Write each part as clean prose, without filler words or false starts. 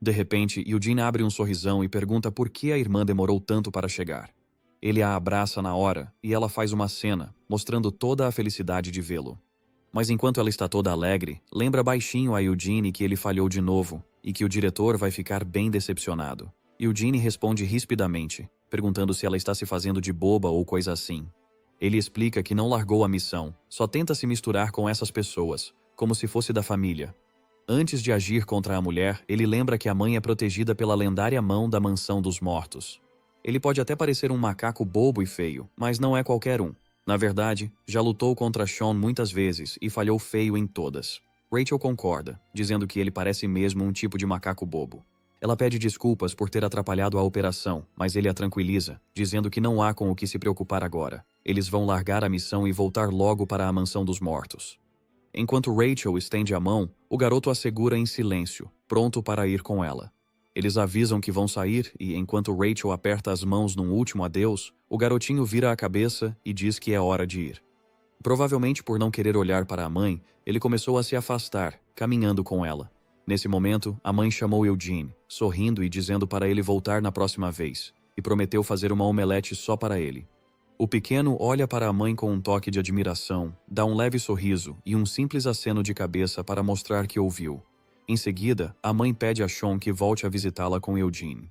De repente, Eugene abre um sorrisão e pergunta por que a irmã demorou tanto para chegar. Ele a abraça na hora e ela faz uma cena, mostrando toda a felicidade de vê-lo. Mas enquanto ela está toda alegre, lembra baixinho a Eugene que ele falhou de novo e que o diretor vai ficar bem decepcionado. Eugene responde rispidamente, perguntando se ela está se fazendo de boba ou coisa assim. Ele explica que não largou a missão, só tenta se misturar com essas pessoas, como se fosse da família. Antes de agir contra a mulher, ele lembra que a mãe é protegida pela lendária mão da mansão dos mortos. Ele pode até parecer um macaco bobo e feio, mas não é qualquer um. Na verdade, já lutou contra Sean muitas vezes e falhou feio em todas. Rachel concorda, dizendo que ele parece mesmo um tipo de macaco bobo. Ela pede desculpas por ter atrapalhado a operação, mas ele a tranquiliza, dizendo que não há com o que se preocupar agora. Eles vão largar a missão e voltar logo para a mansão dos mortos. Enquanto Rachel estende a mão, o garoto a segura em silêncio, pronto para ir com ela. Eles avisam que vão sair e, enquanto Rachel aperta as mãos num último adeus, o garotinho vira a cabeça e diz que é hora de ir. Provavelmente por não querer olhar para a mãe, ele começou a se afastar, caminhando com ela. Nesse momento, a mãe chamou Eugene, sorrindo e dizendo para ele voltar na próxima vez, e prometeu fazer uma omelete só para ele. O pequeno olha para a mãe com um toque de admiração, dá um leve sorriso e um simples aceno de cabeça para mostrar que ouviu. Em seguida, a mãe pede a Sean que volte a visitá-la com Eugene.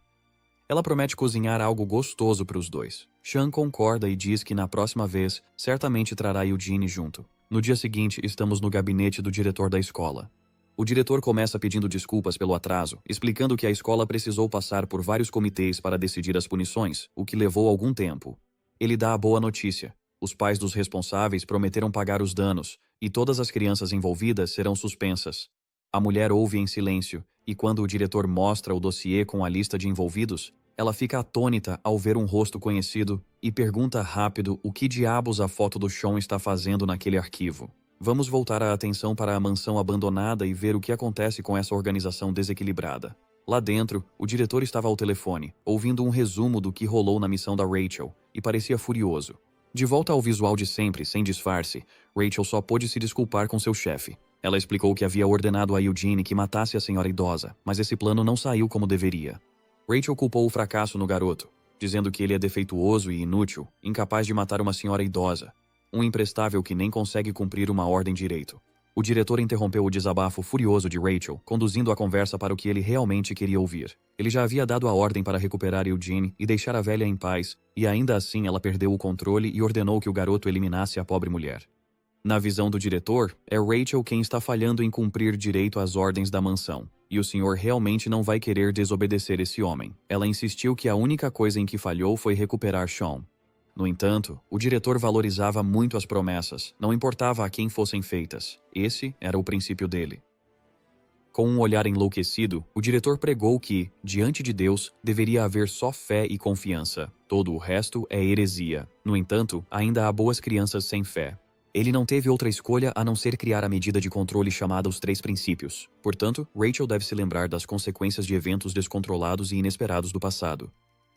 Ela promete cozinhar algo gostoso para os dois. Sean concorda e diz que na próxima vez, certamente trará Eugene junto. No dia seguinte, estamos no gabinete do diretor da escola. O diretor começa pedindo desculpas pelo atraso, explicando que a escola precisou passar por vários comitês para decidir as punições, o que levou algum tempo. Ele dá a boa notícia. Os pais dos responsáveis prometeram pagar os danos, e todas as crianças envolvidas serão suspensas. A mulher ouve em silêncio, e quando o diretor mostra o dossiê com a lista de envolvidos, ela fica atônita ao ver um rosto conhecido e pergunta rápido o que diabos a foto do Sean está fazendo naquele arquivo. Vamos voltar a atenção para a mansão abandonada e ver o que acontece com essa organização desequilibrada. Lá dentro, o diretor estava ao telefone, ouvindo um resumo do que rolou na missão da Rachel, e parecia furioso. De volta ao visual de sempre, sem disfarce, Rachel só pôde se desculpar com seu chefe. Ela explicou que havia ordenado a Eugene que matasse a senhora idosa, mas esse plano não saiu como deveria. Rachel culpou o fracasso no garoto, dizendo que ele é defeituoso e inútil, incapaz de matar uma senhora idosa, um imprestável que nem consegue cumprir uma ordem direito. O diretor interrompeu o desabafo furioso de Rachel, conduzindo a conversa para o que ele realmente queria ouvir. Ele já havia dado a ordem para recuperar Eugene e deixar a velha em paz, e ainda assim ela perdeu o controle e ordenou que o garoto eliminasse a pobre mulher. Na visão do diretor, é Rachel quem está falhando em cumprir direito às ordens da mansão, e o senhor realmente não vai querer desobedecer esse homem. Ela insistiu que a única coisa em que falhou foi recuperar Sean. No entanto, o diretor valorizava muito as promessas, não importava a quem fossem feitas. Esse era o princípio dele. Com um olhar enlouquecido, o diretor pregou que, diante de Deus, deveria haver só fé e confiança. Todo o resto é heresia. No entanto, ainda há boas crianças sem fé. Ele não teve outra escolha a não ser criar a medida de controle chamada os 3 princípios. Portanto, Rachel deve se lembrar das consequências de eventos descontrolados e inesperados do passado.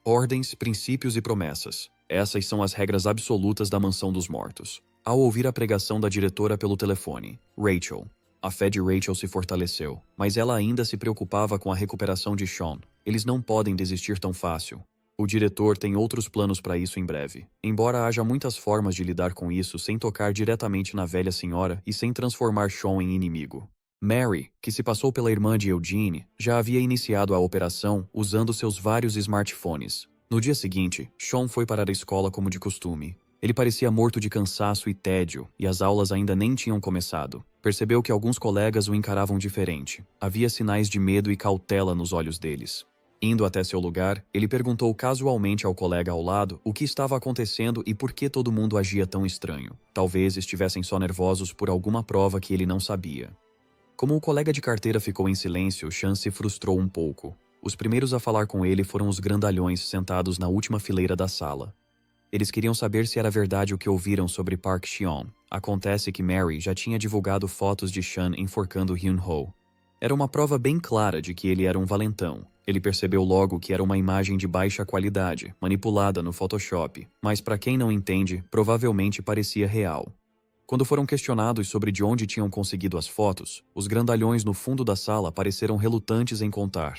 Ordens, princípios e promessas. Essas são as regras absolutas da mansão dos mortos. Ao ouvir a pregação da diretora pelo telefone, Rachel. A fé de Rachel se fortaleceu, mas ela ainda se preocupava com a recuperação de Sean. Eles não podem desistir tão fácil. O diretor tem outros planos para isso em breve. Embora haja muitas formas de lidar com isso sem tocar diretamente na velha senhora e sem transformar Sean em inimigo. Mary, que se passou pela irmã de Eugene, já havia iniciado a operação usando seus vários smartphones. No dia seguinte, Sean foi para a escola como de costume. Ele parecia morto de cansaço e tédio, e as aulas ainda nem tinham começado. Percebeu que alguns colegas o encaravam diferente. Havia sinais de medo e cautela nos olhos deles. Indo até seu lugar, ele perguntou casualmente ao colega ao lado o que estava acontecendo e por que todo mundo agia tão estranho. Talvez estivessem só nervosos por alguma prova que ele não sabia. Como o colega de carteira ficou em silêncio, Sean se frustrou um pouco. Os primeiros a falar com ele foram os grandalhões sentados na última fileira da sala. Eles queriam saber se era verdade o que ouviram sobre Park Cheon. Acontece que Mary já tinha divulgado fotos de Sean enforcando Hyun-ho. Era uma prova bem clara de que ele era um valentão. Ele percebeu logo que era uma imagem de baixa qualidade, manipulada no Photoshop, mas para quem não entende, provavelmente parecia real. Quando foram questionados sobre de onde tinham conseguido as fotos, os grandalhões no fundo da sala pareceram relutantes em contar.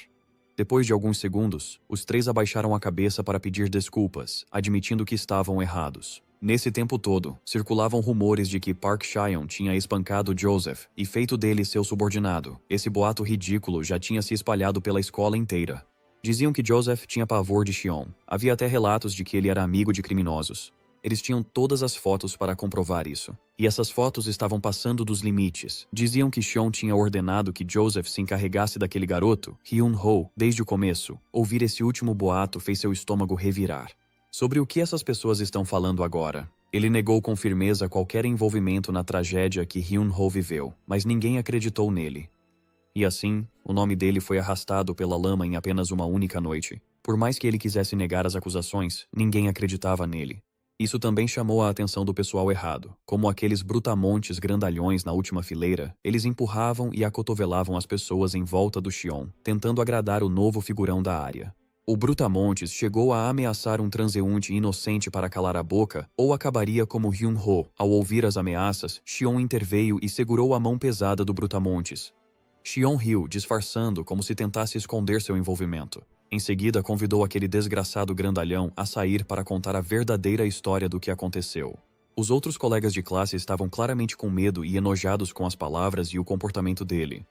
Depois de alguns segundos, os três abaixaram a cabeça para pedir desculpas, admitindo que estavam errados. Nesse tempo todo, circulavam rumores de que Park Cheon tinha espancado Joseph e feito dele seu subordinado. Esse boato ridículo já tinha se espalhado pela escola inteira. Diziam que Joseph tinha pavor de Cheon. Havia até relatos de que ele era amigo de criminosos. Eles tinham todas as fotos para comprovar isso. E essas fotos estavam passando dos limites. Diziam que Cheon tinha ordenado que Joseph se encarregasse daquele garoto, Hyun-ho, desde o começo. Ouvir esse último boato fez seu estômago revirar. Sobre o que essas pessoas estão falando agora? Ele negou com firmeza qualquer envolvimento na tragédia que Hyun-ho viveu, mas ninguém acreditou nele. E assim, o nome dele foi arrastado pela lama em apenas uma única noite. Por mais que ele quisesse negar as acusações, ninguém acreditava nele. Isso também chamou a atenção do pessoal errado. Como aqueles brutamontes grandalhões na última fileira, eles empurravam e acotovelavam as pessoas em volta do Cheon, tentando agradar o novo figurão da área. O brutamontes chegou a ameaçar um transeunte inocente para calar a boca, ou acabaria como Hyun-ho. Ao ouvir as ameaças, Cheon interveio e segurou a mão pesada do brutamontes. Cheon riu, disfarçando como se tentasse esconder seu envolvimento. Em seguida, convidou aquele desgraçado grandalhão a sair para contar a verdadeira história do que aconteceu. Os outros colegas de classe estavam claramente com medo e enojados com as palavras e o comportamento dele.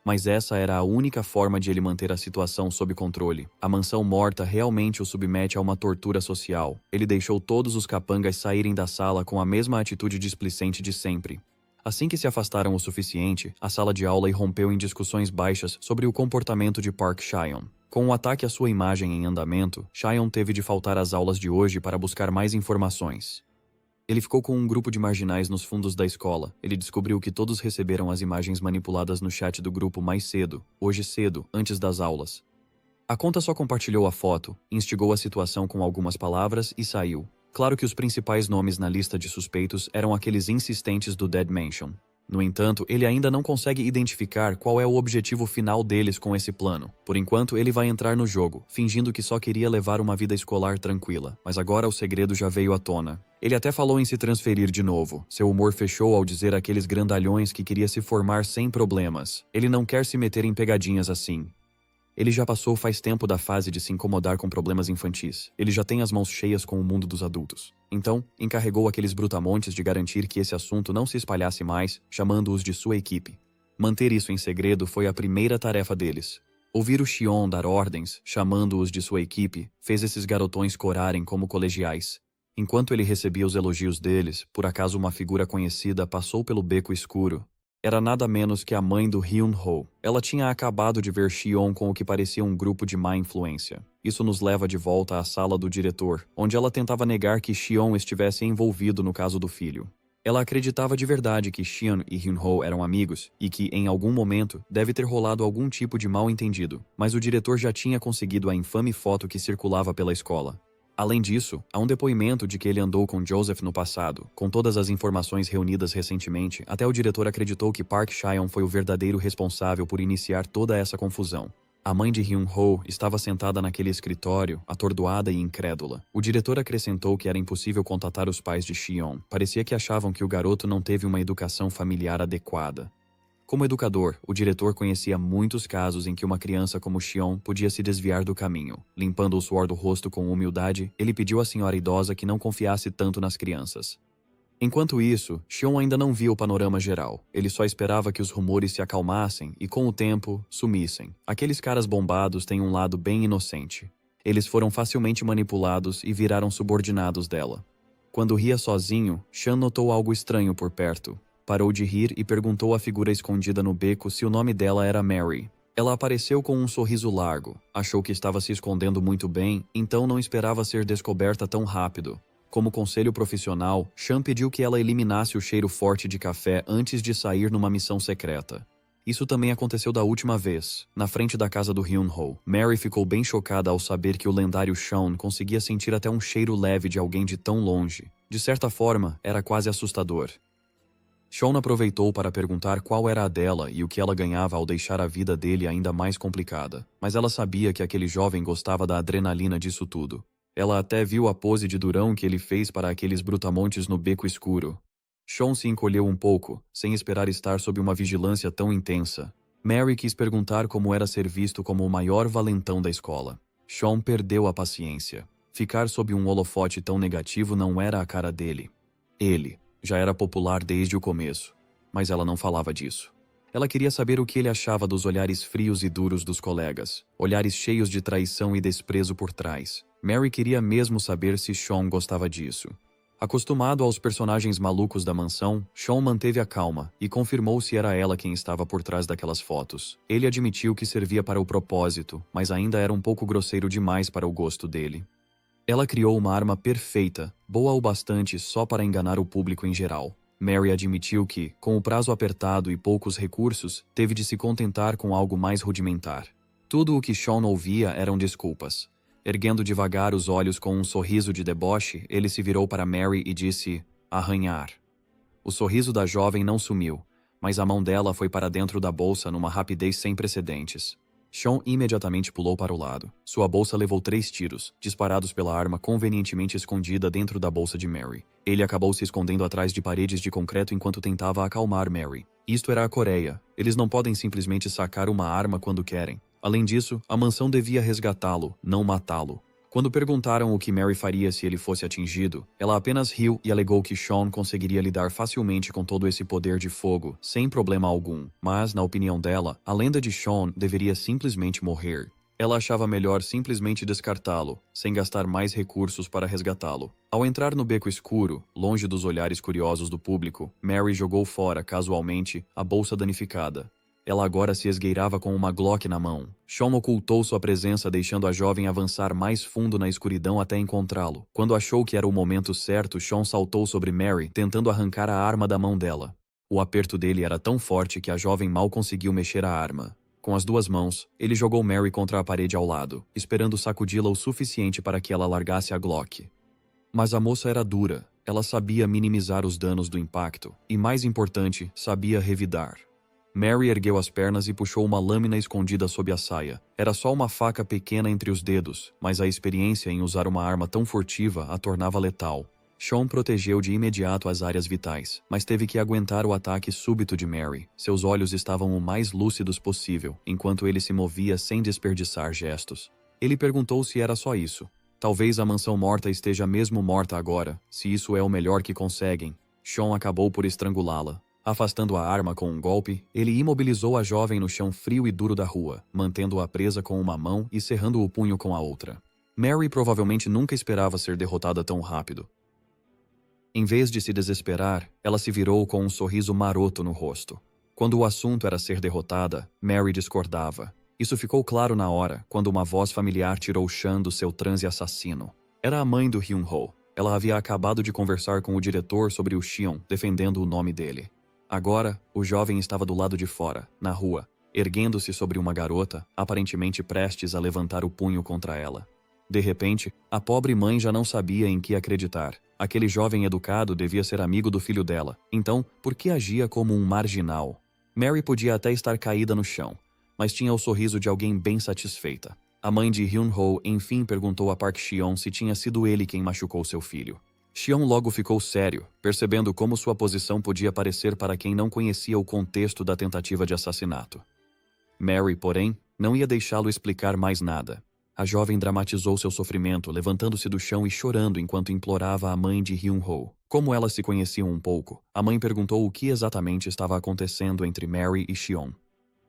Mas essa era a única forma de ele manter a situação sob controle. A mansão morta realmente o submete a uma tortura social. Ele deixou todos os capangas saírem da sala com a mesma atitude displicente de sempre. Assim que se afastaram o suficiente, a sala de aula irrompeu em discussões baixas sobre o comportamento de Park Cheon. Com o ataque à sua imagem em andamento, Cheon teve de faltar às aulas de hoje para buscar mais informações. Ele ficou com um grupo de marginais nos fundos da escola. Ele descobriu que todos receberam as imagens manipuladas no chat do grupo mais cedo, hoje cedo, antes das aulas. A conta só compartilhou a foto, instigou a situação com algumas palavras e saiu. Claro que os principais nomes na lista de suspeitos eram aqueles insistentes do Dead Mansion. No entanto, ele ainda não consegue identificar qual é o objetivo final deles com esse plano. Por enquanto, ele vai entrar no jogo, fingindo que só queria levar uma vida escolar tranquila. Mas agora o segredo já veio à tona. Ele até falou em se transferir de novo. Seu humor fechou ao dizer àqueles grandalhões que queria se formar sem problemas. Ele não quer se meter em pegadinhas assim. Ele já passou faz tempo da fase de se incomodar com problemas infantis. Ele já tem as mãos cheias com o mundo dos adultos. Então, encarregou aqueles brutamontes de garantir que esse assunto não se espalhasse mais, chamando-os de sua equipe. Manter isso em segredo foi a primeira tarefa deles. Ouvir o Cheon dar ordens, chamando-os de sua equipe, fez esses garotões corarem como colegiais. Enquanto ele recebia os elogios deles, por acaso uma figura conhecida passou pelo beco escuro. Era nada menos que a mãe do Hyun-ho. Ela tinha acabado de ver Cheon com o que parecia um grupo de má influência. Isso nos leva de volta à sala do diretor, onde ela tentava negar que Cheon estivesse envolvido no caso do filho. Ela acreditava de verdade que Cheon e Hyun-ho eram amigos e que, em algum momento, deve ter rolado algum tipo de mal-entendido, mas o diretor já tinha conseguido a infame foto que circulava pela escola. Além disso, há um depoimento de que ele andou com Joseph no passado. Com todas as informações reunidas recentemente, até o diretor acreditou que Park Cheon foi o verdadeiro responsável por iniciar toda essa confusão. A mãe de Hyun-ho estava sentada naquele escritório, atordoada e incrédula. O diretor acrescentou que era impossível contatar os pais de Cheon. Parecia que achavam que o garoto não teve uma educação familiar adequada. Como educador, o diretor conhecia muitos casos em que uma criança como Cheon podia se desviar do caminho. Limpando o suor do rosto com humildade, ele pediu à senhora idosa que não confiasse tanto nas crianças. Enquanto isso, Cheon ainda não via o panorama geral. Ele só esperava que os rumores se acalmassem e, com o tempo, sumissem. Aqueles caras bombados têm um lado bem inocente. Eles foram facilmente manipulados e viraram subordinados dela. Quando ria sozinho, Chan notou algo estranho por perto. Parou de rir e perguntou à figura escondida no beco se o nome dela era Mary. Ela apareceu com um sorriso largo. Achou que estava se escondendo muito bem, então não esperava ser descoberta tão rápido. Como conselho profissional, Chan pediu que ela eliminasse o cheiro forte de café antes de sair numa missão secreta. Isso também aconteceu da última vez, na frente da casa do Hyun-ho. Mary ficou bem chocada ao saber que o lendário Sean conseguia sentir até um cheiro leve de alguém de tão longe. De certa forma, era quase assustador. Sean aproveitou para perguntar qual era a dela e o que ela ganhava ao deixar a vida dele ainda mais complicada. Mas ela sabia que aquele jovem gostava da adrenalina disso tudo. Ela até viu a pose de durão que ele fez para aqueles brutamontes no beco escuro. Sean se encolheu um pouco, sem esperar estar sob uma vigilância tão intensa. Mary quis perguntar como era ser visto como o maior valentão da escola. Sean perdeu a paciência. Ficar sob um holofote tão negativo não era a cara dele. Ele já era popular desde o começo, mas ela não falava disso. Ela queria saber o que ele achava dos olhares frios e duros dos colegas, olhares cheios de traição e desprezo por trás. Mary queria mesmo saber se Sean gostava disso. Acostumado aos personagens malucos da mansão, Sean manteve a calma e confirmou se era ela quem estava por trás daquelas fotos. Ele admitiu que servia para o propósito, mas ainda era um pouco grosseiro demais para o gosto dele. Ela criou uma arma perfeita, boa o bastante só para enganar o público em geral. Mary admitiu que, com o prazo apertado e poucos recursos, teve de se contentar com algo mais rudimentar. Tudo o que Sean ouvia eram desculpas. Erguendo devagar os olhos com um sorriso de deboche, ele se virou para Mary e disse: arranhar. O sorriso da jovem não sumiu, mas a mão dela foi para dentro da bolsa numa rapidez sem precedentes. Sean imediatamente pulou para o lado. Sua bolsa levou 3 tiros, disparados pela arma convenientemente escondida dentro da bolsa de Mary. Ele acabou se escondendo atrás de paredes de concreto enquanto tentava acalmar Mary. Isto era a Coreia. Eles não podem simplesmente sacar uma arma quando querem. Além disso, a mansão devia resgatá-lo, não matá-lo. Quando perguntaram o que Mary faria se ele fosse atingido, ela apenas riu e alegou que Sean conseguiria lidar facilmente com todo esse poder de fogo, sem problema algum. Mas, na opinião dela, a lenda de Sean deveria simplesmente morrer. Ela achava melhor simplesmente descartá-lo, sem gastar mais recursos para resgatá-lo. Ao entrar no beco escuro, longe dos olhares curiosos do público, Mary jogou fora, casualmente, a bolsa danificada. Ela agora se esgueirava com uma Glock na mão. Sean ocultou sua presença, deixando a jovem avançar mais fundo na escuridão até encontrá-lo. Quando achou que era o momento certo, Sean saltou sobre Mary, tentando arrancar a arma da mão dela. O aperto dele era tão forte que a jovem mal conseguiu mexer a arma. Com as 2 mãos, ele jogou Mary contra a parede ao lado, esperando sacudi-la o suficiente para que ela largasse a Glock. Mas a moça era dura. Ela sabia minimizar os danos do impacto e, mais importante, sabia revidar. Mary ergueu as pernas e puxou uma lâmina escondida sob a saia. Era só uma faca pequena entre os dedos, mas a experiência em usar uma arma tão furtiva a tornava letal. Sean protegeu de imediato as áreas vitais, mas teve que aguentar o ataque súbito de Mary. Seus olhos estavam o mais lúcidos possível, enquanto ele se movia sem desperdiçar gestos. Ele perguntou se era só isso. Talvez a mansão morta esteja mesmo morta agora, se isso é o melhor que conseguem. Sean acabou por estrangulá-la. Afastando a arma com um golpe, ele imobilizou a jovem no chão frio e duro da rua, mantendo-a presa com uma mão e cerrando o punho com a outra. Mary provavelmente nunca esperava ser derrotada tão rápido. Em vez de se desesperar, ela se virou com um sorriso maroto no rosto. Quando o assunto era ser derrotada, Mary discordava. Isso ficou claro na hora, quando uma voz familiar tirou Sean do seu transe assassino. Era a mãe do Hyun-ho. Ela havia acabado de conversar com o diretor sobre o Xion, defendendo o nome dele. Agora, o jovem estava do lado de fora, na rua, erguendo-se sobre uma garota, aparentemente prestes a levantar o punho contra ela. De repente, a pobre mãe já não sabia em que acreditar. Aquele jovem educado devia ser amigo do filho dela. Então, por que agia como um marginal? Mary podia até estar caída no chão, mas tinha o sorriso de alguém bem satisfeita. A mãe de Hyun-ho enfim perguntou a Park Xion se tinha sido ele quem machucou seu filho. Xion logo ficou sério, percebendo como sua posição podia parecer para quem não conhecia o contexto da tentativa de assassinato. Mary, porém, não ia deixá-lo explicar mais nada. A jovem dramatizou seu sofrimento, levantando-se do chão e chorando enquanto implorava a mãe de Hyun-ho. Como elas se conheciam um pouco, a mãe perguntou o que exatamente estava acontecendo entre Mary e Xion.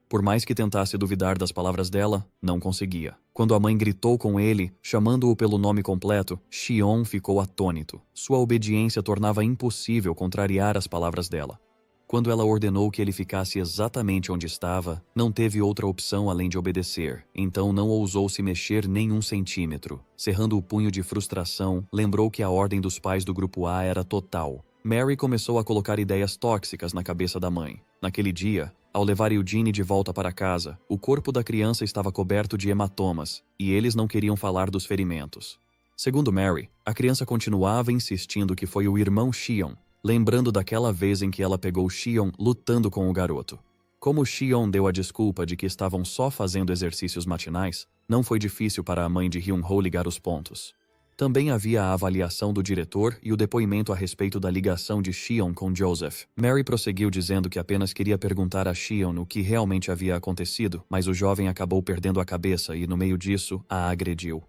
Por mais que tentasse duvidar das palavras dela, não conseguia. Quando a mãe gritou com ele, chamando-o pelo nome completo, Xion ficou atônito. Sua obediência tornava impossível contrariar as palavras dela. Quando ela ordenou que ele ficasse exatamente onde estava, não teve outra opção além de obedecer, então não ousou se mexer nem um centímetro. Cerrando o punho de frustração, lembrou que a ordem dos pais do grupo A era total. Mary começou a colocar ideias tóxicas na cabeça da mãe. Naquele dia, ao levar Eugene de volta para casa, o corpo da criança estava coberto de hematomas, e eles não queriam falar dos ferimentos. Segundo Mary, a criança continuava insistindo que foi o irmão Xion, lembrando daquela vez em que ela pegou Xion lutando com o garoto. Como Xion deu a desculpa de que estavam só fazendo exercícios matinais, não foi difícil para a mãe de Hyun-ho ligar os pontos. Também havia a avaliação do diretor e o depoimento a respeito da ligação de Sean com Joseph. Mary prosseguiu dizendo que apenas queria perguntar a Sean o que realmente havia acontecido, mas o jovem acabou perdendo a cabeça e, no meio disso, a agrediu.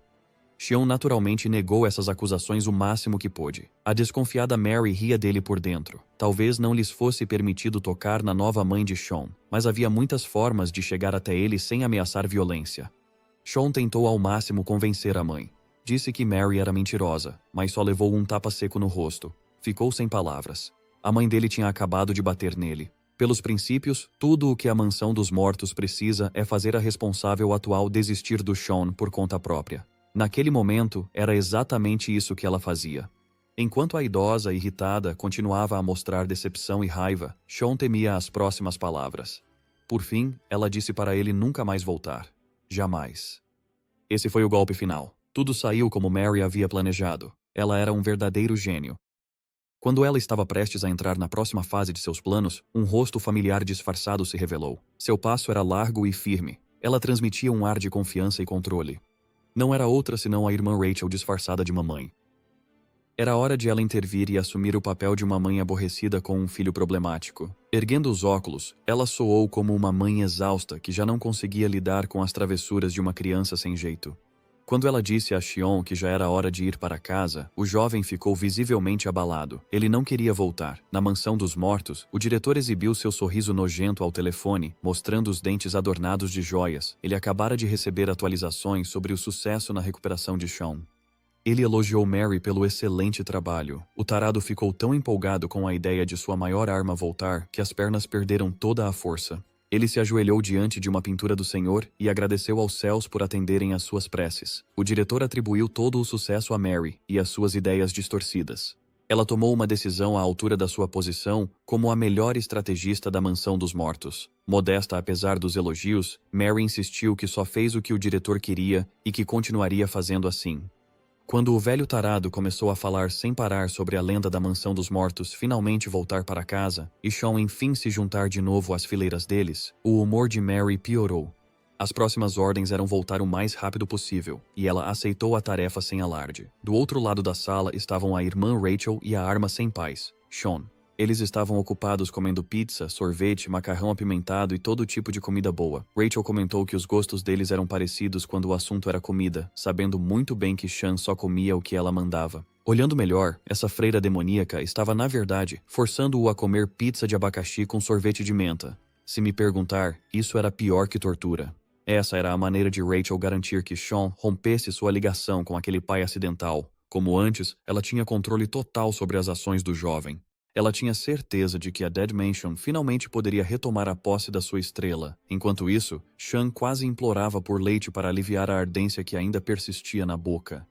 Sean naturalmente negou essas acusações o máximo que pôde. A desconfiada Mary ria dele por dentro. Talvez não lhes fosse permitido tocar na nova mãe de Sean, mas havia muitas formas de chegar até ele sem ameaçar violência. Sean tentou ao máximo convencer a mãe. Disse que Mary era mentirosa, mas só levou um tapa seco no rosto. Ficou sem palavras. A mãe dele tinha acabado de bater nele. Pelos princípios, tudo o que a mansão dos mortos precisa é fazer a responsável atual desistir do Sean por conta própria. Naquele momento, era exatamente isso que ela fazia. Enquanto a idosa, irritada, continuava a mostrar decepção e raiva, Sean temia as próximas palavras. Por fim, ela disse para ele nunca mais voltar. Jamais. Esse foi o golpe final. Tudo saiu como Mary havia planejado. Ela era um verdadeiro gênio. Quando ela estava prestes a entrar na próxima fase de seus planos, um rosto familiar disfarçado se revelou. Seu passo era largo e firme. Ela transmitia um ar de confiança e controle. Não era outra senão a irmã Rachel disfarçada de mamãe. Era hora de ela intervir e assumir o papel de uma mãe aborrecida com um filho problemático. Erguendo os óculos, ela soou como uma mãe exausta que já não conseguia lidar com as travessuras de uma criança sem jeito. Quando ela disse a Sean que já era hora de ir para casa, o jovem ficou visivelmente abalado. Ele não queria voltar. Na mansão dos mortos, o diretor exibiu seu sorriso nojento ao telefone, mostrando os dentes adornados de joias. Ele acabara de receber atualizações sobre o sucesso na recuperação de Sean. Ele elogiou Mary pelo excelente trabalho. O tarado ficou tão empolgado com a ideia de sua maior arma voltar que as pernas perderam toda a força. Ele se ajoelhou diante de uma pintura do Senhor e agradeceu aos céus por atenderem às suas preces. O diretor atribuiu todo o sucesso a Mary e às suas ideias distorcidas. Ela tomou uma decisão à altura da sua posição como a melhor estrategista da mansão dos mortos. Modesta apesar dos elogios, Mary insistiu que só fez o que o diretor queria e que continuaria fazendo assim. Quando o velho tarado começou a falar sem parar sobre a lenda da mansão dos mortos finalmente voltar para casa, e Sean enfim se juntar de novo às fileiras deles, o humor de Mary piorou. As próximas ordens eram voltar o mais rápido possível, e ela aceitou a tarefa sem alarde. Do outro lado da sala estavam a irmã Rachel e a arma sem paz, Sean. Eles estavam ocupados comendo pizza, sorvete, macarrão apimentado e todo tipo de comida boa. Rachel comentou que os gostos deles eram parecidos quando o assunto era comida, sabendo muito bem que Sean só comia o que ela mandava. Olhando melhor, essa freira demoníaca estava, na verdade, forçando-o a comer pizza de abacaxi com sorvete de menta. Se me perguntar, isso era pior que tortura. Essa era a maneira de Rachel garantir que Sean rompesse sua ligação com aquele pai acidental. Como antes, ela tinha controle total sobre as ações do jovem. Ela tinha certeza de que a Dead Mansion finalmente poderia retomar a posse da sua estrela. Enquanto isso, Sean quase implorava por leite para aliviar a ardência que ainda persistia na boca.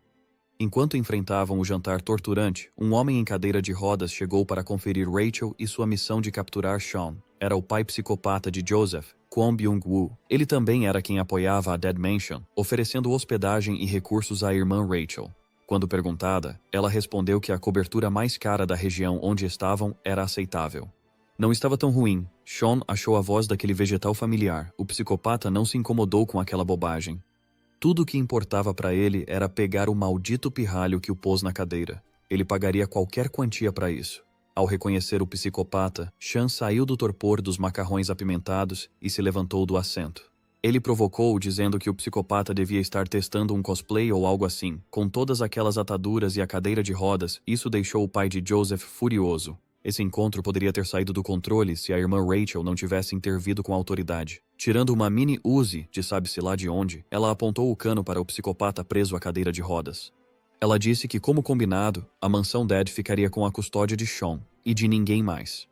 Enquanto enfrentavam o jantar torturante, um homem em cadeira de rodas chegou para conferir Rachel e sua missão de capturar Sean. Era o pai psicopata de Joseph, Kwon Byung-woo. Ele também era quem apoiava a Dead Mansion, oferecendo hospedagem e recursos à irmã Rachel. Quando perguntada, ela respondeu que a cobertura mais cara da região onde estavam era aceitável. Não estava tão ruim. Sean achou a voz daquele vegetal familiar. O psicopata não se incomodou com aquela bobagem. Tudo o que importava para ele era pegar o maldito pirralho que o pôs na cadeira. Ele pagaria qualquer quantia para isso. Ao reconhecer o psicopata, Sean saiu do torpor dos macarrões apimentados e se levantou do assento. Ele provocou dizendo que o psicopata devia estar testando um cosplay ou algo assim. Com todas aquelas ataduras e a cadeira de rodas, isso deixou o pai de Joseph furioso. Esse encontro poderia ter saído do controle se a irmã Rachel não tivesse intervido com autoridade. Tirando uma mini Uzi, de sabe-se lá de onde, ela apontou o cano para o psicopata preso à cadeira de rodas. Ela disse que, como combinado, a mansão Dead ficaria com a custódia de Sean e de ninguém mais.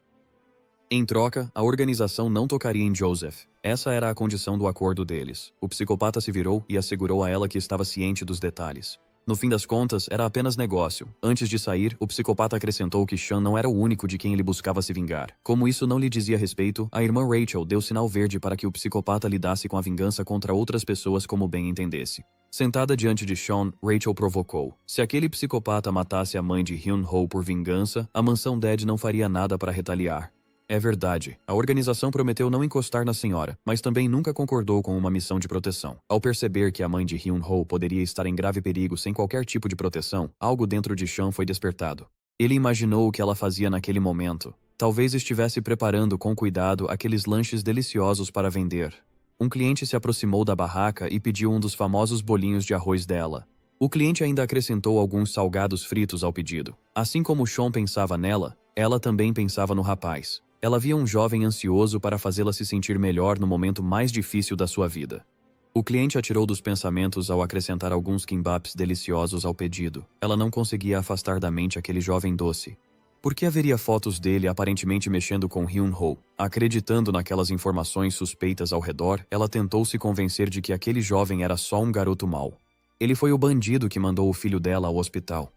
Em troca, a organização não tocaria em Joseph. Essa era a condição do acordo deles. O psicopata se virou e assegurou a ela que estava ciente dos detalhes. No fim das contas, era apenas negócio. Antes de sair, o psicopata acrescentou que Sean não era o único de quem ele buscava se vingar. Como isso não lhe dizia respeito, a irmã Rachel deu sinal verde para que o psicopata lidasse com a vingança contra outras pessoas como bem entendesse. Sentada diante de Sean, Rachel provocou. Se aquele psicopata matasse a mãe de Hyun-ho por vingança, a mansão Dead não faria nada para retaliar. É verdade, a organização prometeu não encostar na senhora, mas também nunca concordou com uma missão de proteção. Ao perceber que a mãe de Hyun-ho poderia estar em grave perigo sem qualquer tipo de proteção, algo dentro de Sean foi despertado. Ele imaginou o que ela fazia naquele momento. Talvez estivesse preparando com cuidado aqueles lanches deliciosos para vender. Um cliente se aproximou da barraca e pediu um dos famosos bolinhos de arroz dela. O cliente ainda acrescentou alguns salgados fritos ao pedido. Assim como Sean pensava nela, ela também pensava no rapaz. Ela via um jovem ansioso para fazê-la se sentir melhor no momento mais difícil da sua vida. O cliente atirou dos pensamentos ao acrescentar alguns kimbaps deliciosos ao pedido. Ela não conseguia afastar da mente aquele jovem doce. Por que haveria fotos dele aparentemente mexendo com Hyun-ho? Acreditando naquelas informações suspeitas ao redor, ela tentou se convencer de que aquele jovem era só um garoto mau. Ele foi o bandido que mandou o filho dela ao hospital.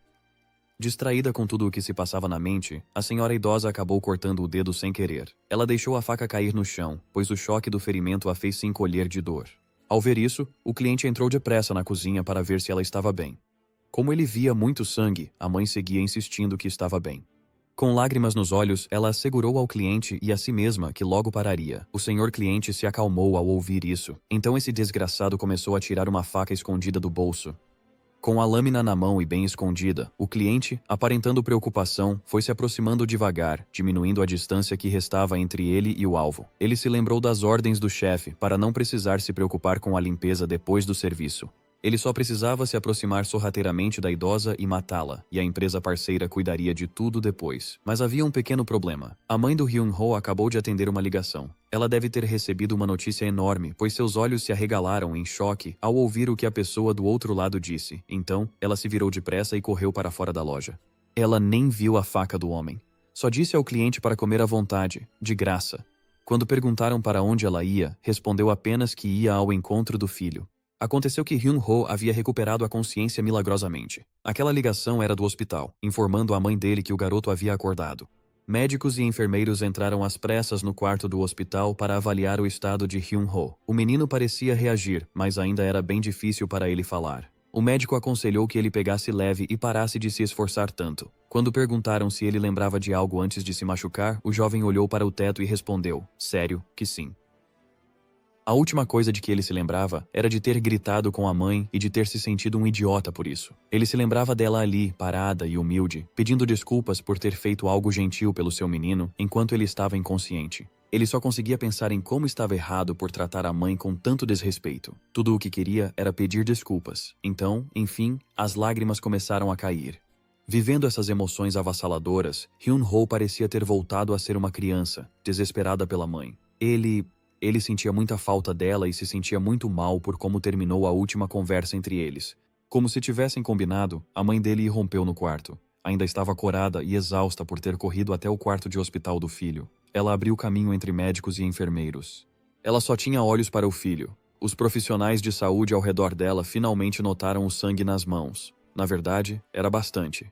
Distraída com tudo o que se passava na mente, a senhora idosa acabou cortando o dedo sem querer. Ela deixou a faca cair no chão, pois o choque do ferimento a fez se encolher de dor. Ao ver isso, o cliente entrou depressa na cozinha para ver se ela estava bem. Como ele via muito sangue, a mãe seguia insistindo que estava bem. Com lágrimas nos olhos, ela assegurou ao cliente e a si mesma que logo pararia. O senhor cliente se acalmou ao ouvir isso. Então esse desgraçado começou a tirar uma faca escondida do bolso. Com a lâmina na mão e bem escondida, o cliente, aparentando preocupação, foi se aproximando devagar, diminuindo a distância que restava entre ele e o alvo. Ele se lembrou das ordens do chefe para não precisar se preocupar com a limpeza depois do serviço. Ele só precisava se aproximar sorrateiramente da idosa e matá-la, e a empresa parceira cuidaria de tudo depois. Mas havia um pequeno problema. A mãe do Hyun-ho acabou de atender uma ligação. Ela deve ter recebido uma notícia enorme, pois seus olhos se arregalaram em choque ao ouvir o que a pessoa do outro lado disse. Então, ela se virou depressa e correu para fora da loja. Ela nem viu a faca do homem. Só disse ao cliente para comer à vontade, de graça. Quando perguntaram para onde ela ia, respondeu apenas que ia ao encontro do filho. Aconteceu que Hyun-ho havia recuperado a consciência milagrosamente. Aquela ligação era do hospital, informando a mãe dele que o garoto havia acordado. Médicos e enfermeiros entraram às pressas no quarto do hospital para avaliar o estado de Hyun-ho. O menino parecia reagir, mas ainda era bem difícil para ele falar. O médico aconselhou que ele pegasse leve e parasse de se esforçar tanto. Quando perguntaram se ele lembrava de algo antes de se machucar, o jovem olhou para o teto e respondeu, sério, que sim. A última coisa de que ele se lembrava era de ter gritado com a mãe e de ter se sentido um idiota por isso. Ele se lembrava dela ali, parada e humilde, pedindo desculpas por ter feito algo gentil pelo seu menino enquanto ele estava inconsciente. Ele só conseguia pensar em como estava errado por tratar a mãe com tanto desrespeito. Tudo o que queria era pedir desculpas. Então, enfim, as lágrimas começaram a cair. Vivendo essas emoções avassaladoras, Hyun-ho parecia ter voltado a ser uma criança, desesperada pela mãe. Ele sentia muita falta dela e se sentia muito mal por como terminou a última conversa entre eles. Como se tivessem combinado, a mãe dele irrompeu no quarto. Ainda estava corada e exausta por ter corrido até o quarto de hospital do filho. Ela abriu caminho entre médicos e enfermeiros. Ela só tinha olhos para o filho. Os profissionais de saúde ao redor dela finalmente notaram o sangue nas mãos. Na verdade, era bastante.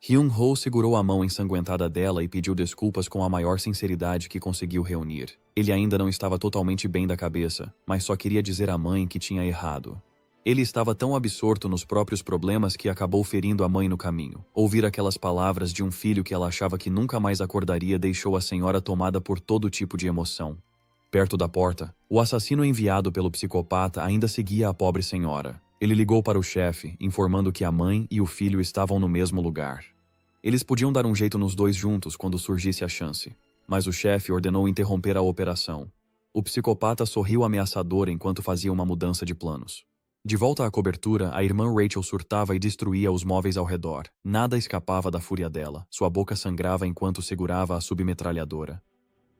Hyun-ho segurou a mão ensanguentada dela e pediu desculpas com a maior sinceridade que conseguiu reunir. Ele ainda não estava totalmente bem da cabeça, mas só queria dizer à mãe que tinha errado. Ele estava tão absorto nos próprios problemas que acabou ferindo a mãe no caminho. Ouvir aquelas palavras de um filho que ela achava que nunca mais acordaria deixou a senhora tomada por todo tipo de emoção. Perto da porta, o assassino enviado pelo psicopata ainda seguia a pobre senhora. Ele ligou para o chefe, informando que a mãe e o filho estavam no mesmo lugar. Eles podiam dar um jeito nos dois juntos quando surgisse a chance, mas o chefe ordenou interromper a operação. O psicopata sorriu ameaçador enquanto fazia uma mudança de planos. De volta à cobertura, a irmã Rachel surtava e destruía os móveis ao redor. Nada escapava da fúria dela. Sua boca sangrava enquanto segurava a submetralhadora.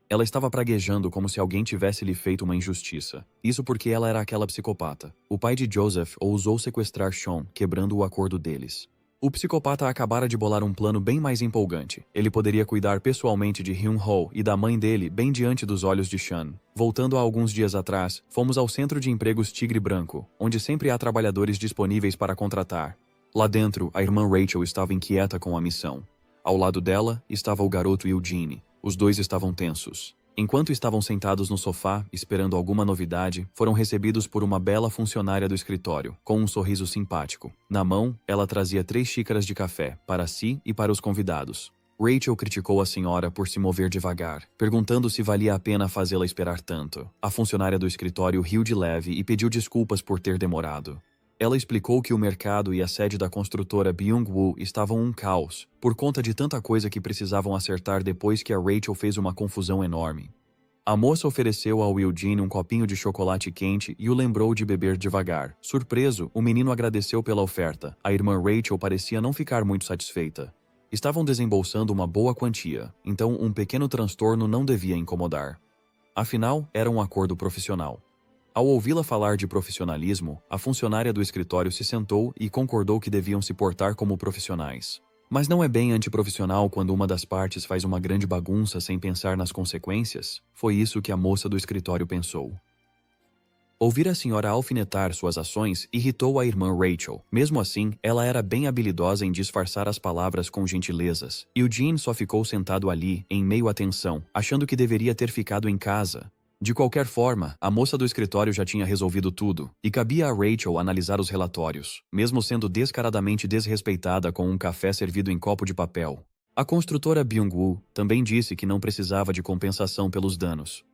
Ela estava praguejando como se alguém tivesse lhe feito uma injustiça. Isso porque ela era aquela psicopata. O pai de Joseph ousou sequestrar Sean, quebrando o acordo deles. O psicopata acabara de bolar um plano bem mais empolgante. Ele poderia cuidar pessoalmente de Hyun-ho e da mãe dele bem diante dos olhos de Sean. Voltando a alguns dias atrás, fomos ao centro de empregos Tigre Branco, onde sempre há trabalhadores disponíveis para contratar. Lá dentro, a irmã Rachel estava inquieta com a missão. Ao lado dela, estava o garoto Eugene. Os dois estavam tensos. Enquanto estavam sentados no sofá, esperando alguma novidade, foram recebidos por uma bela funcionária do escritório, com um sorriso simpático. Na mão, ela trazia 3 xícaras de café, para si e para os convidados. Rachel criticou a senhora por se mover devagar, perguntando se valia a pena fazê-la esperar tanto. A funcionária do escritório riu de leve e pediu desculpas por ter demorado. Ela explicou que o mercado e a sede da construtora Byung-Woo estavam um caos, por conta de tanta coisa que precisavam acertar depois que a Rachel fez uma confusão enorme. A moça ofereceu ao Eugene um copinho de chocolate quente e o lembrou de beber devagar. Surpreso, o menino agradeceu pela oferta. A irmã Rachel parecia não ficar muito satisfeita. Estavam desembolsando uma boa quantia, então um pequeno transtorno não devia incomodar. Afinal, era um acordo profissional. Ao ouvi-la falar de profissionalismo, a funcionária do escritório se sentou e concordou que deviam se portar como profissionais. Mas não é bem antiprofissional quando uma das partes faz uma grande bagunça sem pensar nas consequências? Foi isso que a moça do escritório pensou. Ouvir a senhora alfinetar suas ações irritou a irmã Rachel. Mesmo assim, ela era bem habilidosa em disfarçar as palavras com gentilezas. E o Eugene só ficou sentado ali, em meio à tensão, achando que deveria ter ficado em casa. De qualquer forma, a moça do escritório já tinha resolvido tudo, e cabia a Rachel analisar os relatórios, mesmo sendo descaradamente desrespeitada com um café servido em copo de papel. A construtora Byung-Woo também disse que não precisava de compensação pelos danos.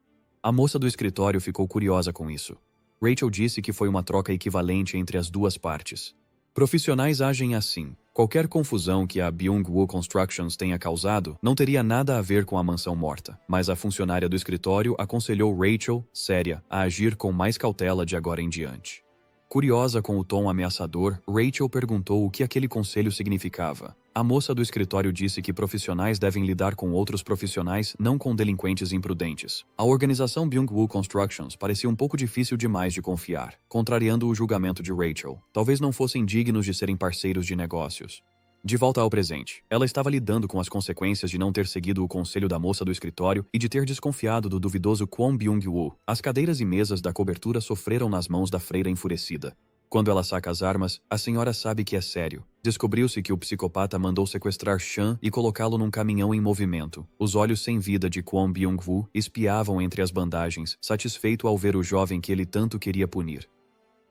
A moça do escritório ficou curiosa com isso. Rachel disse que foi uma troca equivalente entre as duas partes. Profissionais agem assim. Qualquer confusão que a Byung-Woo Constructions tenha causado não teria nada a ver com a mansão morta, mas a funcionária do escritório aconselhou Rachel, séria, a agir com mais cautela de agora em diante. Curiosa com o tom ameaçador, Rachel perguntou o que aquele conselho significava. A moça do escritório disse que profissionais devem lidar com outros profissionais, não com delinquentes imprudentes. A organização Byung-Woo Constructions parecia um pouco difícil demais de confiar, contrariando o julgamento de Rachel. Talvez não fossem dignos de serem parceiros de negócios. De volta ao presente, ela estava lidando com as consequências de não ter seguido o conselho da moça do escritório e de ter desconfiado do duvidoso Kwon Byung-Woo. As cadeiras e mesas da cobertura sofreram nas mãos da freira enfurecida. Quando ela saca as armas, a senhora sabe que é sério. Descobriu-se que o psicopata mandou sequestrar Chan e colocá-lo num caminhão em movimento. Os olhos sem vida de Kwon Byung-Woo espiavam entre as bandagens, satisfeito ao ver o jovem que ele tanto queria punir.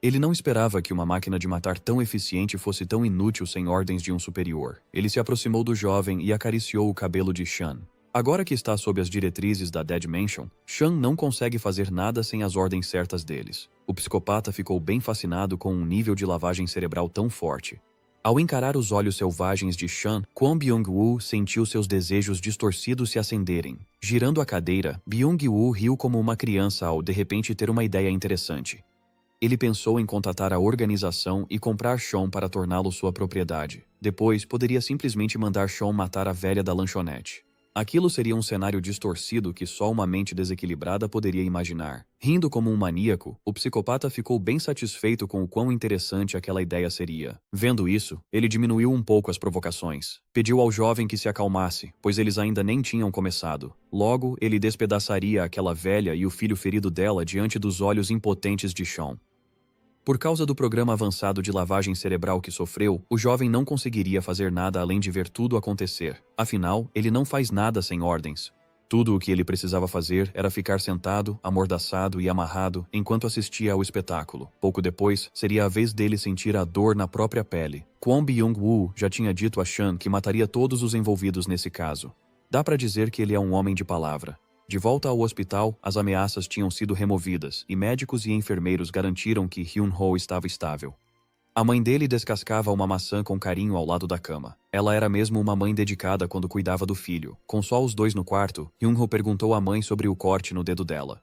Ele não esperava que uma máquina de matar tão eficiente fosse tão inútil sem ordens de um superior. Ele se aproximou do jovem e acariciou o cabelo de Chan. Agora que está sob as diretrizes da Dead Mansion, Chan não consegue fazer nada sem as ordens certas deles. O psicopata ficou bem fascinado com um nível de lavagem cerebral tão forte. Ao encarar os olhos selvagens de Chan, Kwon Byung-Woo sentiu seus desejos distorcidos se acenderem. Girando a cadeira, Byung-Woo riu como uma criança ao de repente ter uma ideia interessante. Ele pensou em contatar a organização e comprar Sean para torná-lo sua propriedade. Depois, poderia simplesmente mandar Sean matar a velha da lanchonete. Aquilo seria um cenário distorcido que só uma mente desequilibrada poderia imaginar. Rindo como um maníaco, o psicopata ficou bem satisfeito com o quão interessante aquela ideia seria. Vendo isso, ele diminuiu um pouco as provocações. Pediu ao jovem que se acalmasse, pois eles ainda nem tinham começado. Logo, ele despedaçaria aquela velha e o filho ferido dela diante dos olhos impotentes de Sean. Por causa do programa avançado de lavagem cerebral que sofreu, o jovem não conseguiria fazer nada além de ver tudo acontecer. Afinal, ele não faz nada sem ordens. Tudo o que ele precisava fazer era ficar sentado, amordaçado e amarrado enquanto assistia ao espetáculo. Pouco depois, seria a vez dele sentir a dor na própria pele. Kwon Byung-Woo já tinha dito a Chan que mataria todos os envolvidos nesse caso. Dá pra dizer que ele é um homem de palavra. De volta ao hospital, as ameaças tinham sido removidas e médicos e enfermeiros garantiram que Hyun-Ho estava estável. A mãe dele descascava uma maçã com carinho ao lado da cama. Ela era mesmo uma mãe dedicada quando cuidava do filho. Com só os dois no quarto, Hyun-Ho perguntou à mãe sobre o corte no dedo dela.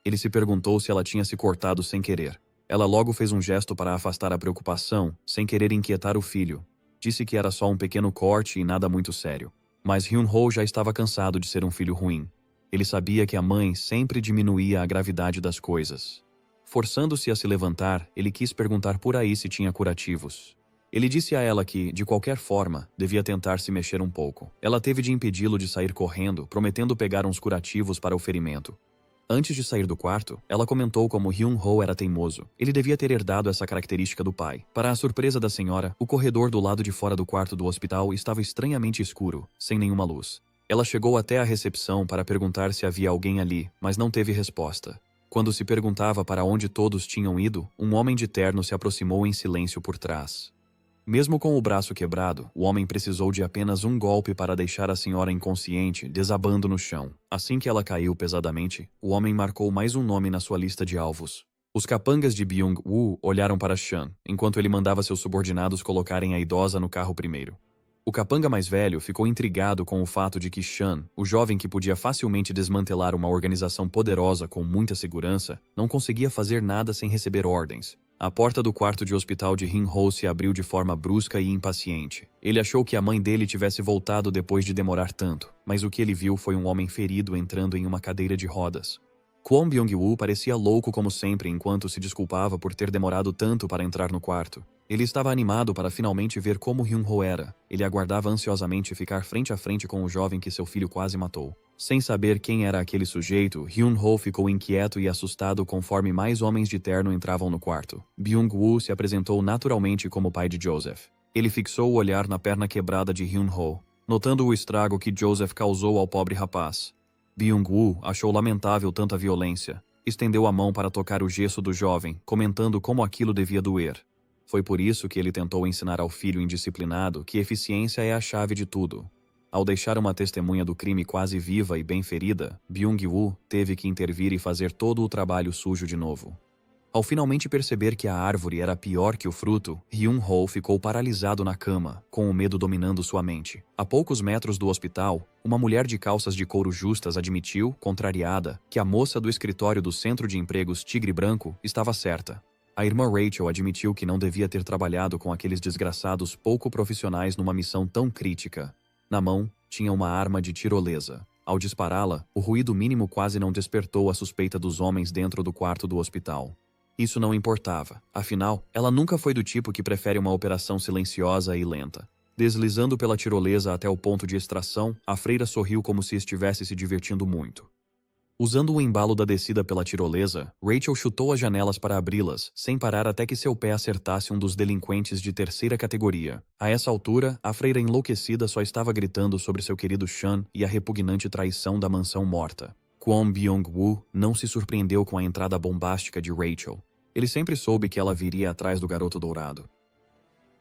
Ele se perguntou se ela tinha se cortado sem querer. Ela logo fez um gesto para afastar a preocupação, sem querer inquietar o filho. Disse que era só um pequeno corte e nada muito sério. Mas Hyun-Ho já estava cansado de ser um filho ruim. Ele sabia que a mãe sempre diminuía a gravidade das coisas. Forçando-se a se levantar, ele quis perguntar por aí se tinha curativos. Ele disse a ela que, de qualquer forma, devia tentar se mexer um pouco. Ela teve de impedi-lo de sair correndo, prometendo pegar uns curativos para o ferimento. Antes de sair do quarto, ela comentou como Hyun-Ho era teimoso. Ele devia ter herdado essa característica do pai. Para a surpresa da senhora, o corredor do lado de fora do quarto do hospital estava estranhamente escuro, sem nenhuma luz. Ela chegou até a recepção para perguntar se havia alguém ali, mas não teve resposta. Quando se perguntava para onde todos tinham ido, um homem de terno se aproximou em silêncio por trás. Mesmo com o braço quebrado, o homem precisou de apenas um golpe para deixar a senhora inconsciente, desabando no chão. Assim que ela caiu pesadamente, o homem marcou mais um nome na sua lista de alvos. Os capangas de Byung-woo olharam para Chan, enquanto ele mandava seus subordinados colocarem a idosa no carro primeiro. O capanga mais velho ficou intrigado com o fato de que Chan, o jovem que podia facilmente desmantelar uma organização poderosa com muita segurança, não conseguia fazer nada sem receber ordens. A porta do quarto de hospital de Hin-ho se abriu de forma brusca e impaciente. Ele achou que a mãe dele tivesse voltado depois de demorar tanto, mas o que ele viu foi um homem ferido entrando em uma cadeira de rodas. Kwon Byung-woo parecia louco como sempre enquanto se desculpava por ter demorado tanto para entrar no quarto. Ele estava animado para finalmente ver como Hyun-ho era. Ele aguardava ansiosamente ficar frente a frente com o jovem que seu filho quase matou. Sem saber quem era aquele sujeito, Hyun-ho ficou inquieto e assustado conforme mais homens de terno entravam no quarto. Byung-woo se apresentou naturalmente como pai de Joseph. Ele fixou o olhar na perna quebrada de Hyun-ho, notando o estrago que Joseph causou ao pobre rapaz. Byung-woo achou lamentável tanta violência. Estendeu a mão para tocar o gesso do jovem, comentando como aquilo devia doer. Foi por isso que ele tentou ensinar ao filho indisciplinado que eficiência é a chave de tudo. Ao deixar uma testemunha do crime quase viva e bem ferida, Byung-woo teve que intervir e fazer todo o trabalho sujo de novo. Ao finalmente perceber que a árvore era pior que o fruto, Hyun-ho ficou paralisado na cama, com o medo dominando sua mente. A poucos metros do hospital, uma mulher de calças de couro justas admitiu, contrariada, que a moça do escritório do Centro de Empregos Tigre Branco estava certa. A irmã Rachel admitiu que não devia ter trabalhado com aqueles desgraçados pouco profissionais numa missão tão crítica. Na mão, tinha uma arma de tirolesa. Ao dispará-la, o ruído mínimo quase não despertou a suspeita dos homens dentro do quarto do hospital. Isso não importava. Afinal, ela nunca foi do tipo que prefere uma operação silenciosa e lenta. Deslizando pela tirolesa até o ponto de extração, a freira sorriu como se estivesse se divertindo muito. Usando o embalo da descida pela tirolesa, Rachel chutou as janelas para abri-las, sem parar até que seu pé acertasse um dos delinquentes de terceira categoria. A essa altura, a freira enlouquecida só estava gritando sobre seu querido Chan e a repugnante traição da mansão morta. Kwon Byung-woo não se surpreendeu com a entrada bombástica de Rachel. Ele sempre soube que ela viria atrás do garoto dourado.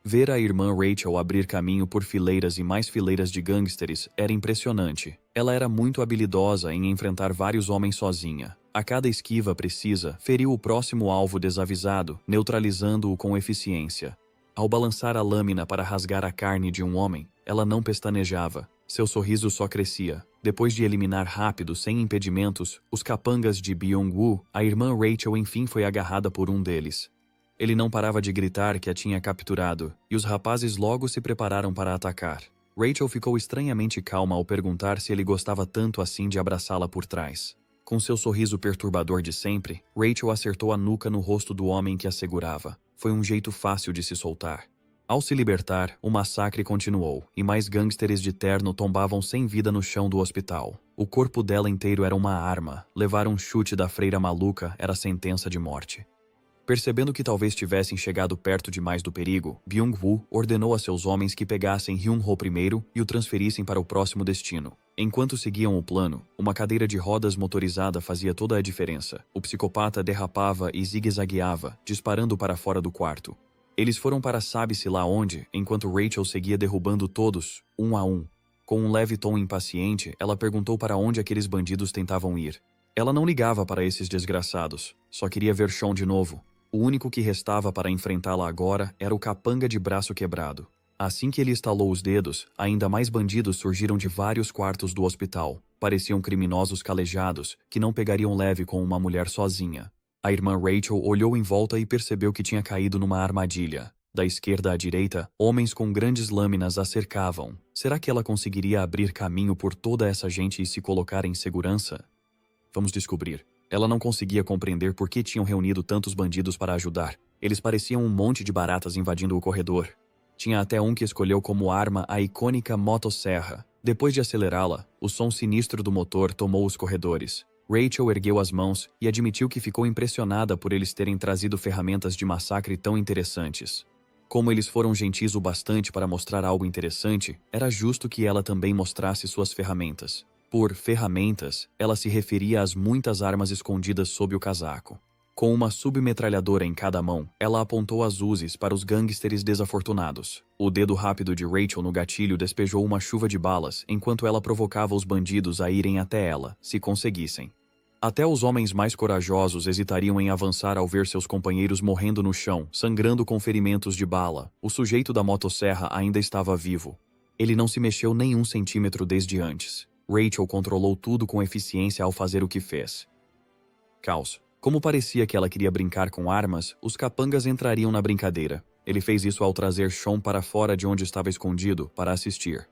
Ver a irmã Rachel abrir caminho por fileiras e mais fileiras de gangsters era impressionante. Ela era muito habilidosa em enfrentar vários homens sozinha. A cada esquiva precisa, feriu o próximo alvo desavisado, neutralizando-o com eficiência. Ao balançar a lâmina para rasgar a carne de um homem, ela não pestanejava. Seu sorriso só crescia. Depois de eliminar rápido, sem impedimentos, os capangas de Byung-woo, a irmã Rachel enfim foi agarrada por um deles. Ele não parava de gritar que a tinha capturado, e os rapazes logo se prepararam para atacar. Rachel ficou estranhamente calma ao perguntar se ele gostava tanto assim de abraçá-la por trás. Com seu sorriso perturbador de sempre, Rachel acertou a nuca no rosto do homem que a segurava. Foi um jeito fácil de se soltar. Ao se libertar, o massacre continuou, e mais gangsters de terno tombavam sem vida no chão do hospital. O corpo dela inteiro era uma arma. Levar um chute da freira maluca era sentença de morte. Percebendo que talvez tivessem chegado perto demais do perigo, Byung-woo ordenou a seus homens que pegassem Hyun-ho primeiro e o transferissem para o próximo destino. Enquanto seguiam o plano, uma cadeira de rodas motorizada fazia toda a diferença. O psicopata derrapava e zigue-zagueava, disparando para fora do quarto. Eles foram para sabe-se lá onde, enquanto Rachel seguia derrubando todos, um a um. Com um leve tom impaciente, ela perguntou para onde aqueles bandidos tentavam ir. Ela não ligava para esses desgraçados, só queria ver Sean de novo. O único que restava para enfrentá-la agora era o capanga de braço quebrado. Assim que ele estalou os dedos, ainda mais bandidos surgiram de vários quartos do hospital. Pareciam criminosos calejados, que não pegariam leve com uma mulher sozinha. A irmã Rachel olhou em volta e percebeu que tinha caído numa armadilha. Da esquerda à direita, homens com grandes lâminas a cercavam. Será que ela conseguiria abrir caminho por toda essa gente e se colocar em segurança? Vamos descobrir. Ela não conseguia compreender por que tinham reunido tantos bandidos para ajudar. Eles pareciam um monte de baratas invadindo o corredor. Tinha até um que escolheu como arma a icônica motosserra. Depois de acelerá-la, o som sinistro do motor tomou os corredores. Rachel ergueu as mãos e admitiu que ficou impressionada por eles terem trazido ferramentas de massacre tão interessantes. Como eles foram gentis o bastante para mostrar algo interessante, era justo que ela também mostrasse suas ferramentas. Por ferramentas, ela se referia às muitas armas escondidas sob o casaco. Com uma submetralhadora em cada mão, ela apontou as Uzis para os gangsters desafortunados. O dedo rápido de Rachel no gatilho despejou uma chuva de balas enquanto ela provocava os bandidos a irem até ela, se conseguissem. Até os homens mais corajosos hesitariam em avançar ao ver seus companheiros morrendo no chão, sangrando com ferimentos de bala. O sujeito da motosserra ainda estava vivo. Ele não se mexeu nem um centímetro desde antes. Rachel controlou tudo com eficiência ao fazer o que fez. Caos. Como parecia que ela queria brincar com armas, os capangas entrariam na brincadeira. Ele fez isso ao trazer Sean para fora de onde estava escondido, para assistir.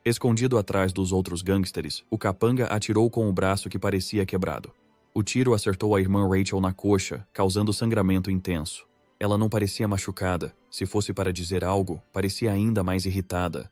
Escondido atrás dos outros gangsters, o capanga atirou com o braço que parecia quebrado. O tiro acertou a irmã Rachel na coxa, causando sangramento intenso. Ela não parecia machucada. Se fosse para dizer algo, parecia ainda mais irritada.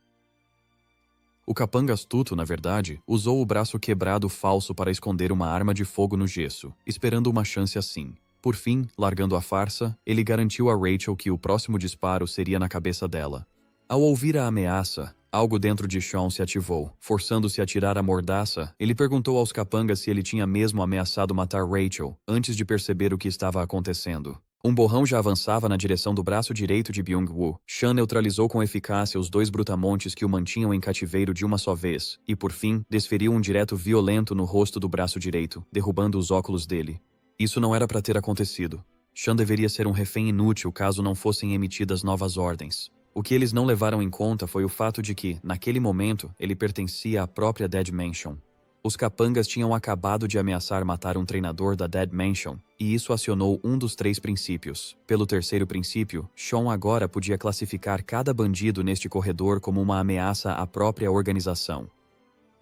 O capanga astuto, na verdade, usou o braço quebrado falso para esconder uma arma de fogo no gesso, esperando uma chance assim. Por fim, largando a farsa, ele garantiu a Rachel que o próximo disparo seria na cabeça dela. Ao ouvir a ameaça, algo dentro de Sean se ativou. Forçando-se a tirar a mordaça, ele perguntou aos capangas se ele tinha mesmo ameaçado matar Rachel, antes de perceber o que estava acontecendo. Um borrão já avançava na direção do braço direito de Byung-woo. Sean neutralizou com eficácia os 2 brutamontes que o mantinham em cativeiro de uma só vez, e por fim, desferiu um direto violento no rosto do braço direito, derrubando os óculos dele. Isso não era para ter acontecido. Sean deveria ser um refém inútil caso não fossem emitidas novas ordens. O que eles não levaram em conta foi o fato de que, naquele momento, ele pertencia à própria Dead Mansion. Os capangas tinham acabado de ameaçar matar um treinador da Dead Mansion, e isso acionou um dos 3 princípios. Pelo terceiro princípio, Sean agora podia classificar cada bandido neste corredor como uma ameaça à própria organização.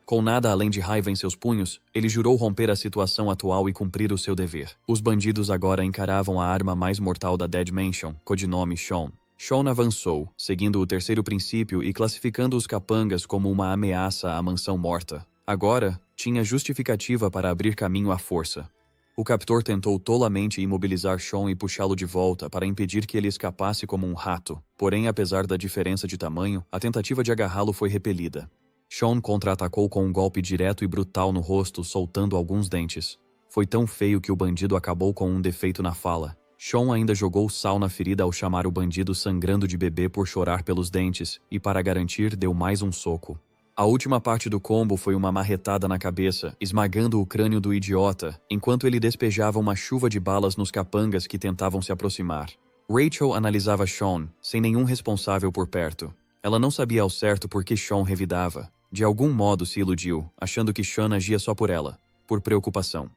Com nada além de raiva em seus punhos, ele jurou romper a situação atual e cumprir o seu dever. Os bandidos agora encaravam a arma mais mortal da Dead Mansion, codinome Sean. Sean avançou, seguindo o terceiro princípio e classificando os capangas como uma ameaça à mansão morta. Agora, tinha justificativa para abrir caminho à força. O captor tentou tolamente imobilizar Sean e puxá-lo de volta para impedir que ele escapasse como um rato. Porém, apesar da diferença de tamanho, a tentativa de agarrá-lo foi repelida. Sean contra-atacou com um golpe direto e brutal no rosto, soltando alguns dentes. Foi tão feio que o bandido acabou com um defeito na fala. Sean ainda jogou sal na ferida ao chamar o bandido sangrando de bebê por chorar pelos dentes, e para garantir deu mais um soco. A última parte do combo foi uma marretada na cabeça, esmagando o crânio do idiota, enquanto ele despejava uma chuva de balas nos capangas que tentavam se aproximar. Rachel analisava Sean, sem nenhum responsável por perto. Ela não sabia ao certo por que Sean revidava. De algum modo se iludiu, achando que Sean agia só por ela, por preocupação.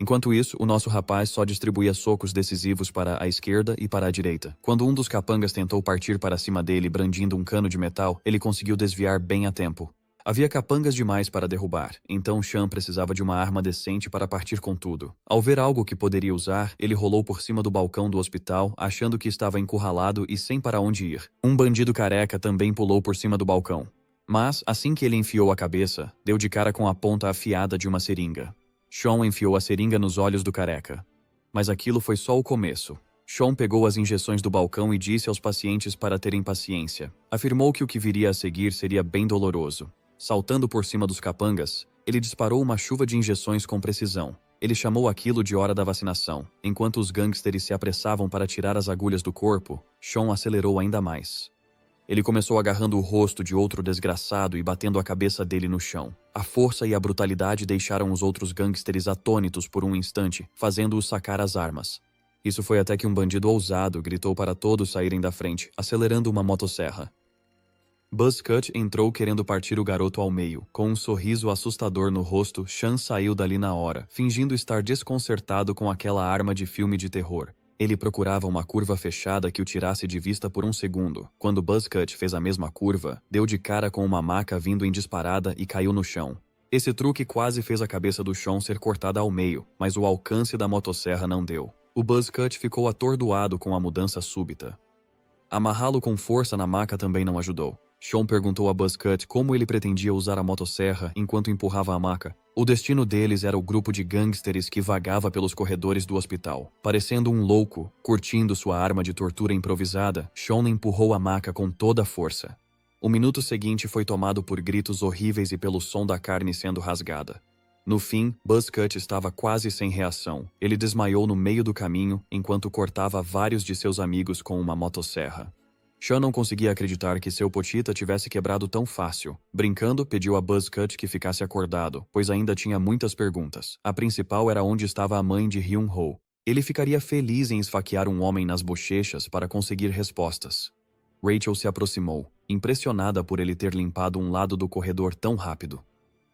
Enquanto isso, o nosso rapaz só distribuía socos decisivos para a esquerda e para a direita. Quando um dos capangas tentou partir para cima dele brandindo um cano de metal, ele conseguiu desviar bem a tempo. Havia capangas demais para derrubar, então Sean precisava de uma arma decente para partir com tudo. Ao ver algo que poderia usar, ele rolou por cima do balcão do hospital, achando que estava encurralado e sem para onde ir. Um bandido careca também pulou por cima do balcão. Mas, assim que ele enfiou a cabeça, deu de cara com a ponta afiada de uma seringa. Sean enfiou a seringa nos olhos do careca. Mas aquilo foi só o começo. Sean pegou as injeções do balcão e disse aos pacientes para terem paciência. Afirmou que o que viria a seguir seria bem doloroso. Saltando por cima dos capangas, ele disparou uma chuva de injeções com precisão. Ele chamou aquilo de hora da vacinação. Enquanto os gangsters se apressavam para tirar as agulhas do corpo, Sean acelerou ainda mais. Ele começou agarrando o rosto de outro desgraçado e batendo a cabeça dele no chão. A força e a brutalidade deixaram os outros gangsters atônitos por um instante, fazendo-os sacar as armas. Isso foi até que um bandido ousado gritou para todos saírem da frente, acelerando uma motosserra. Buzzcut entrou querendo partir o garoto ao meio. Com um sorriso assustador no rosto, Sean saiu dali na hora, fingindo estar desconcertado com aquela arma de filme de terror. Ele procurava uma curva fechada que o tirasse de vista por um segundo. Quando Buzzcut fez a mesma curva, deu de cara com uma maca vindo em disparada e caiu no chão. Esse truque quase fez a cabeça do Sean ser cortada ao meio, mas o alcance da motosserra não deu. O Buzzcut ficou atordoado com a mudança súbita. Amarrá-lo com força na maca também não ajudou. Sean perguntou a Buzzcut como ele pretendia usar a motosserra enquanto empurrava a maca. O destino deles era o grupo de gangsters que vagava pelos corredores do hospital. Parecendo um louco, curtindo sua arma de tortura improvisada, Sean empurrou a maca com toda a força. O minuto seguinte foi tomado por gritos horríveis e pelo som da carne sendo rasgada. No fim, Buzzcut estava quase sem reação. Ele desmaiou no meio do caminho enquanto cortava vários de seus amigos com uma motosserra. Sean não conseguia acreditar que seu Pochita tivesse quebrado tão fácil. Brincando, pediu a Buzzcut que ficasse acordado, pois ainda tinha muitas perguntas. A principal era onde estava a mãe de Hyun-ho. Ele ficaria feliz em esfaquear um homem nas bochechas para conseguir respostas. Rachel se aproximou, impressionada por ele ter limpado um lado do corredor tão rápido.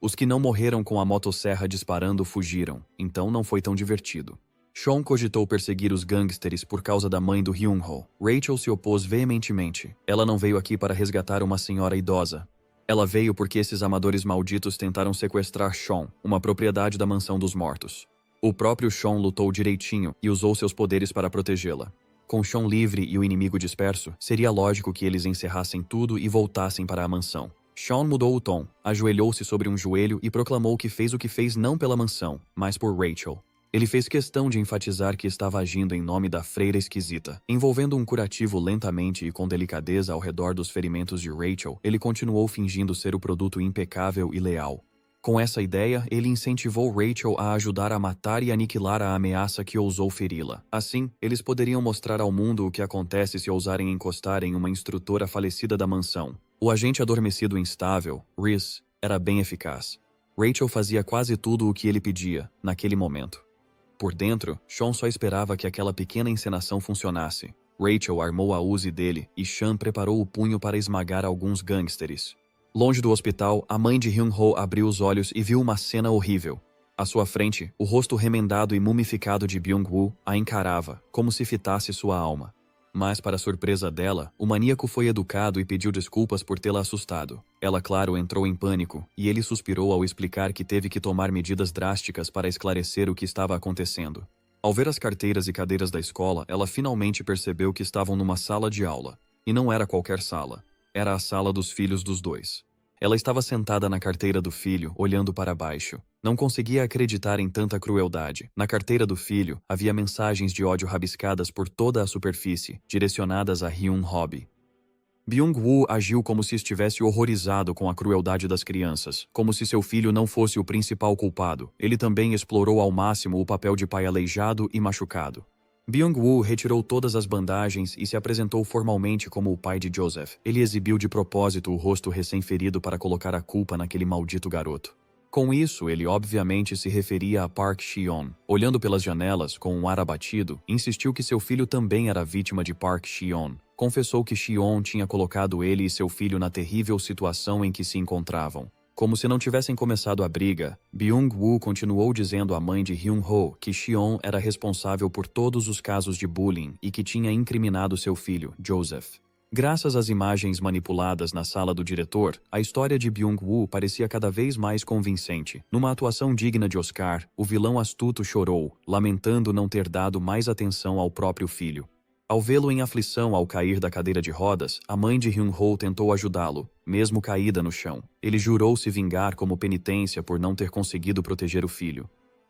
Os que não morreram com a motosserra disparando fugiram, então não foi tão divertido. Sean cogitou perseguir os gangsters por causa da mãe do Hyun-ho. Rachel se opôs veementemente. Ela não veio aqui para resgatar uma senhora idosa. Ela veio porque esses amadores malditos tentaram sequestrar Sean, uma propriedade da mansão dos mortos. O próprio Sean lutou direitinho e usou seus poderes para protegê-la. Com Sean livre e o inimigo disperso, seria lógico que eles encerrassem tudo e voltassem para a mansão. Sean mudou o tom, ajoelhou-se sobre um joelho e proclamou que fez o que fez não pela mansão, mas por Rachel. Ele fez questão de enfatizar que estava agindo em nome da freira esquisita. Envolvendo um curativo lentamente e com delicadeza ao redor dos ferimentos de Rachel, ele continuou fingindo ser o produto impecável e leal. Com essa ideia, ele incentivou Rachel a ajudar a matar e aniquilar a ameaça que ousou feri-la. Assim, eles poderiam mostrar ao mundo o que acontece se ousarem encostar em uma instrutora falecida da mansão. O agente adormecido instável, Rhys, era bem eficaz. Rachel fazia quase tudo o que ele pedia, naquele momento. Por dentro, Sean só esperava que aquela pequena encenação funcionasse. Rachel armou a Uzi dele e Sean preparou o punho para esmagar alguns gangsters. Longe do hospital, a mãe de Hyun-ho abriu os olhos e viu uma cena horrível. À sua frente, o rosto remendado e mumificado de Byung-woo a encarava, como se fitasse sua alma. Mas, para surpresa dela, o maníaco foi educado e pediu desculpas por tê-la assustado. Ela, claro, entrou em pânico, e ele suspirou ao explicar que teve que tomar medidas drásticas para esclarecer o que estava acontecendo. Ao ver as carteiras e cadeiras da escola, ela finalmente percebeu que estavam numa sala de aula. E não era qualquer sala. Era a sala dos filhos dos dois. Ela estava sentada na carteira do filho, olhando para baixo. Não conseguia acreditar em tanta crueldade. Na carteira do filho, havia mensagens de ódio rabiscadas por toda a superfície, direcionadas a Hyun-ho. Byung-woo agiu como se estivesse horrorizado com a crueldade das crianças, como se seu filho não fosse o principal culpado. Ele também explorou ao máximo o papel de pai aleijado e machucado. Byung-woo retirou todas as bandagens e se apresentou formalmente como o pai de Joseph. Ele exibiu de propósito o rosto recém-ferido para colocar a culpa naquele maldito garoto. Com isso, ele obviamente se referia a Park Shi-on. Olhando pelas janelas, com um ar abatido, insistiu que seu filho também era vítima de Park Shi-on. Confessou que Shi-on tinha colocado ele e seu filho na terrível situação em que se encontravam. Como se não tivessem começado a briga, Byung-woo continuou dizendo à mãe de Hyun-ho que Shi-on era responsável por todos os casos de bullying e que tinha incriminado seu filho, Joseph. Graças às imagens manipuladas na sala do diretor, a história de Byung-woo parecia cada vez mais convincente. Numa atuação digna de Oscar, o vilão astuto chorou, lamentando não ter dado mais atenção ao próprio filho. Ao vê-lo em aflição ao cair da cadeira de rodas, a mãe de Hyun-ho tentou ajudá-lo, mesmo caída no chão. Ele jurou se vingar como penitência por não ter conseguido proteger o filho.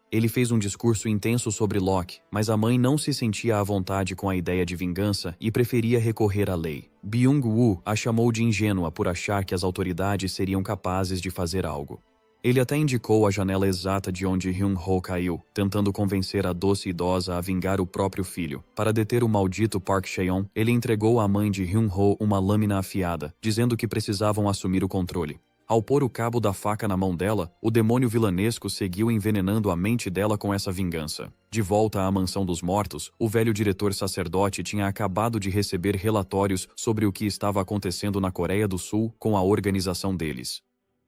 Ele fez um discurso intenso sobre Locke, mas a mãe não se sentia à vontade com a ideia de vingança e preferia recorrer à lei. Byung-woo a chamou de ingênua por achar que as autoridades seriam capazes de fazer algo. Ele até indicou a janela exata de onde Hyun-ho caiu, tentando convencer a doce idosa a vingar o próprio filho. Para deter o maldito Park Chae-on, ele entregou à mãe de Hyun-ho uma lâmina afiada, dizendo que precisavam assumir o controle. Ao pôr o cabo da faca na mão dela, o demônio vilanesco seguiu envenenando a mente dela com essa vingança. De volta à mansão dos mortos, o velho diretor sacerdote tinha acabado de receber relatórios sobre o que estava acontecendo na Coreia do Sul com a organização deles.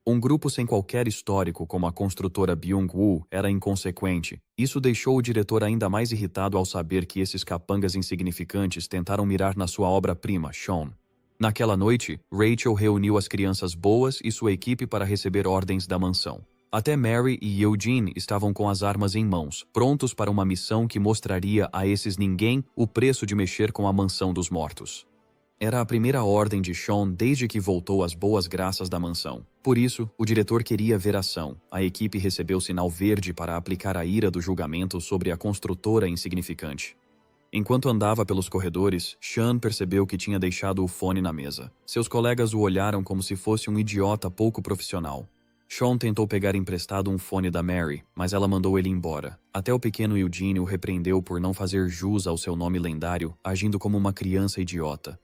Um grupo sem qualquer histórico como a construtora Byung-woo era inconsequente. Isso deixou o diretor ainda mais irritado ao saber que esses capangas insignificantes tentaram mirar na sua obra-prima, Sean. Naquela noite, Rachel reuniu as crianças boas e sua equipe para receber ordens da mansão. Até Mary e Eugene estavam com as armas em mãos, prontos para uma missão que mostraria a esses ninguém o preço de mexer com a mansão dos mortos. Era a primeira ordem de Sean desde que voltou às boas graças da mansão. Por isso, o diretor queria ver ação. A equipe recebeu sinal verde para aplicar a ira do julgamento sobre a construtora insignificante. Enquanto andava pelos corredores, Sean percebeu que tinha deixado o fone na mesa. Seus colegas o olharam como se fosse um idiota pouco profissional. Sean tentou pegar emprestado um fone da Mary, mas ela mandou ele embora. Até o pequeno Eugene o repreendeu por não fazer jus ao seu nome lendário, agindo como uma criança idiota.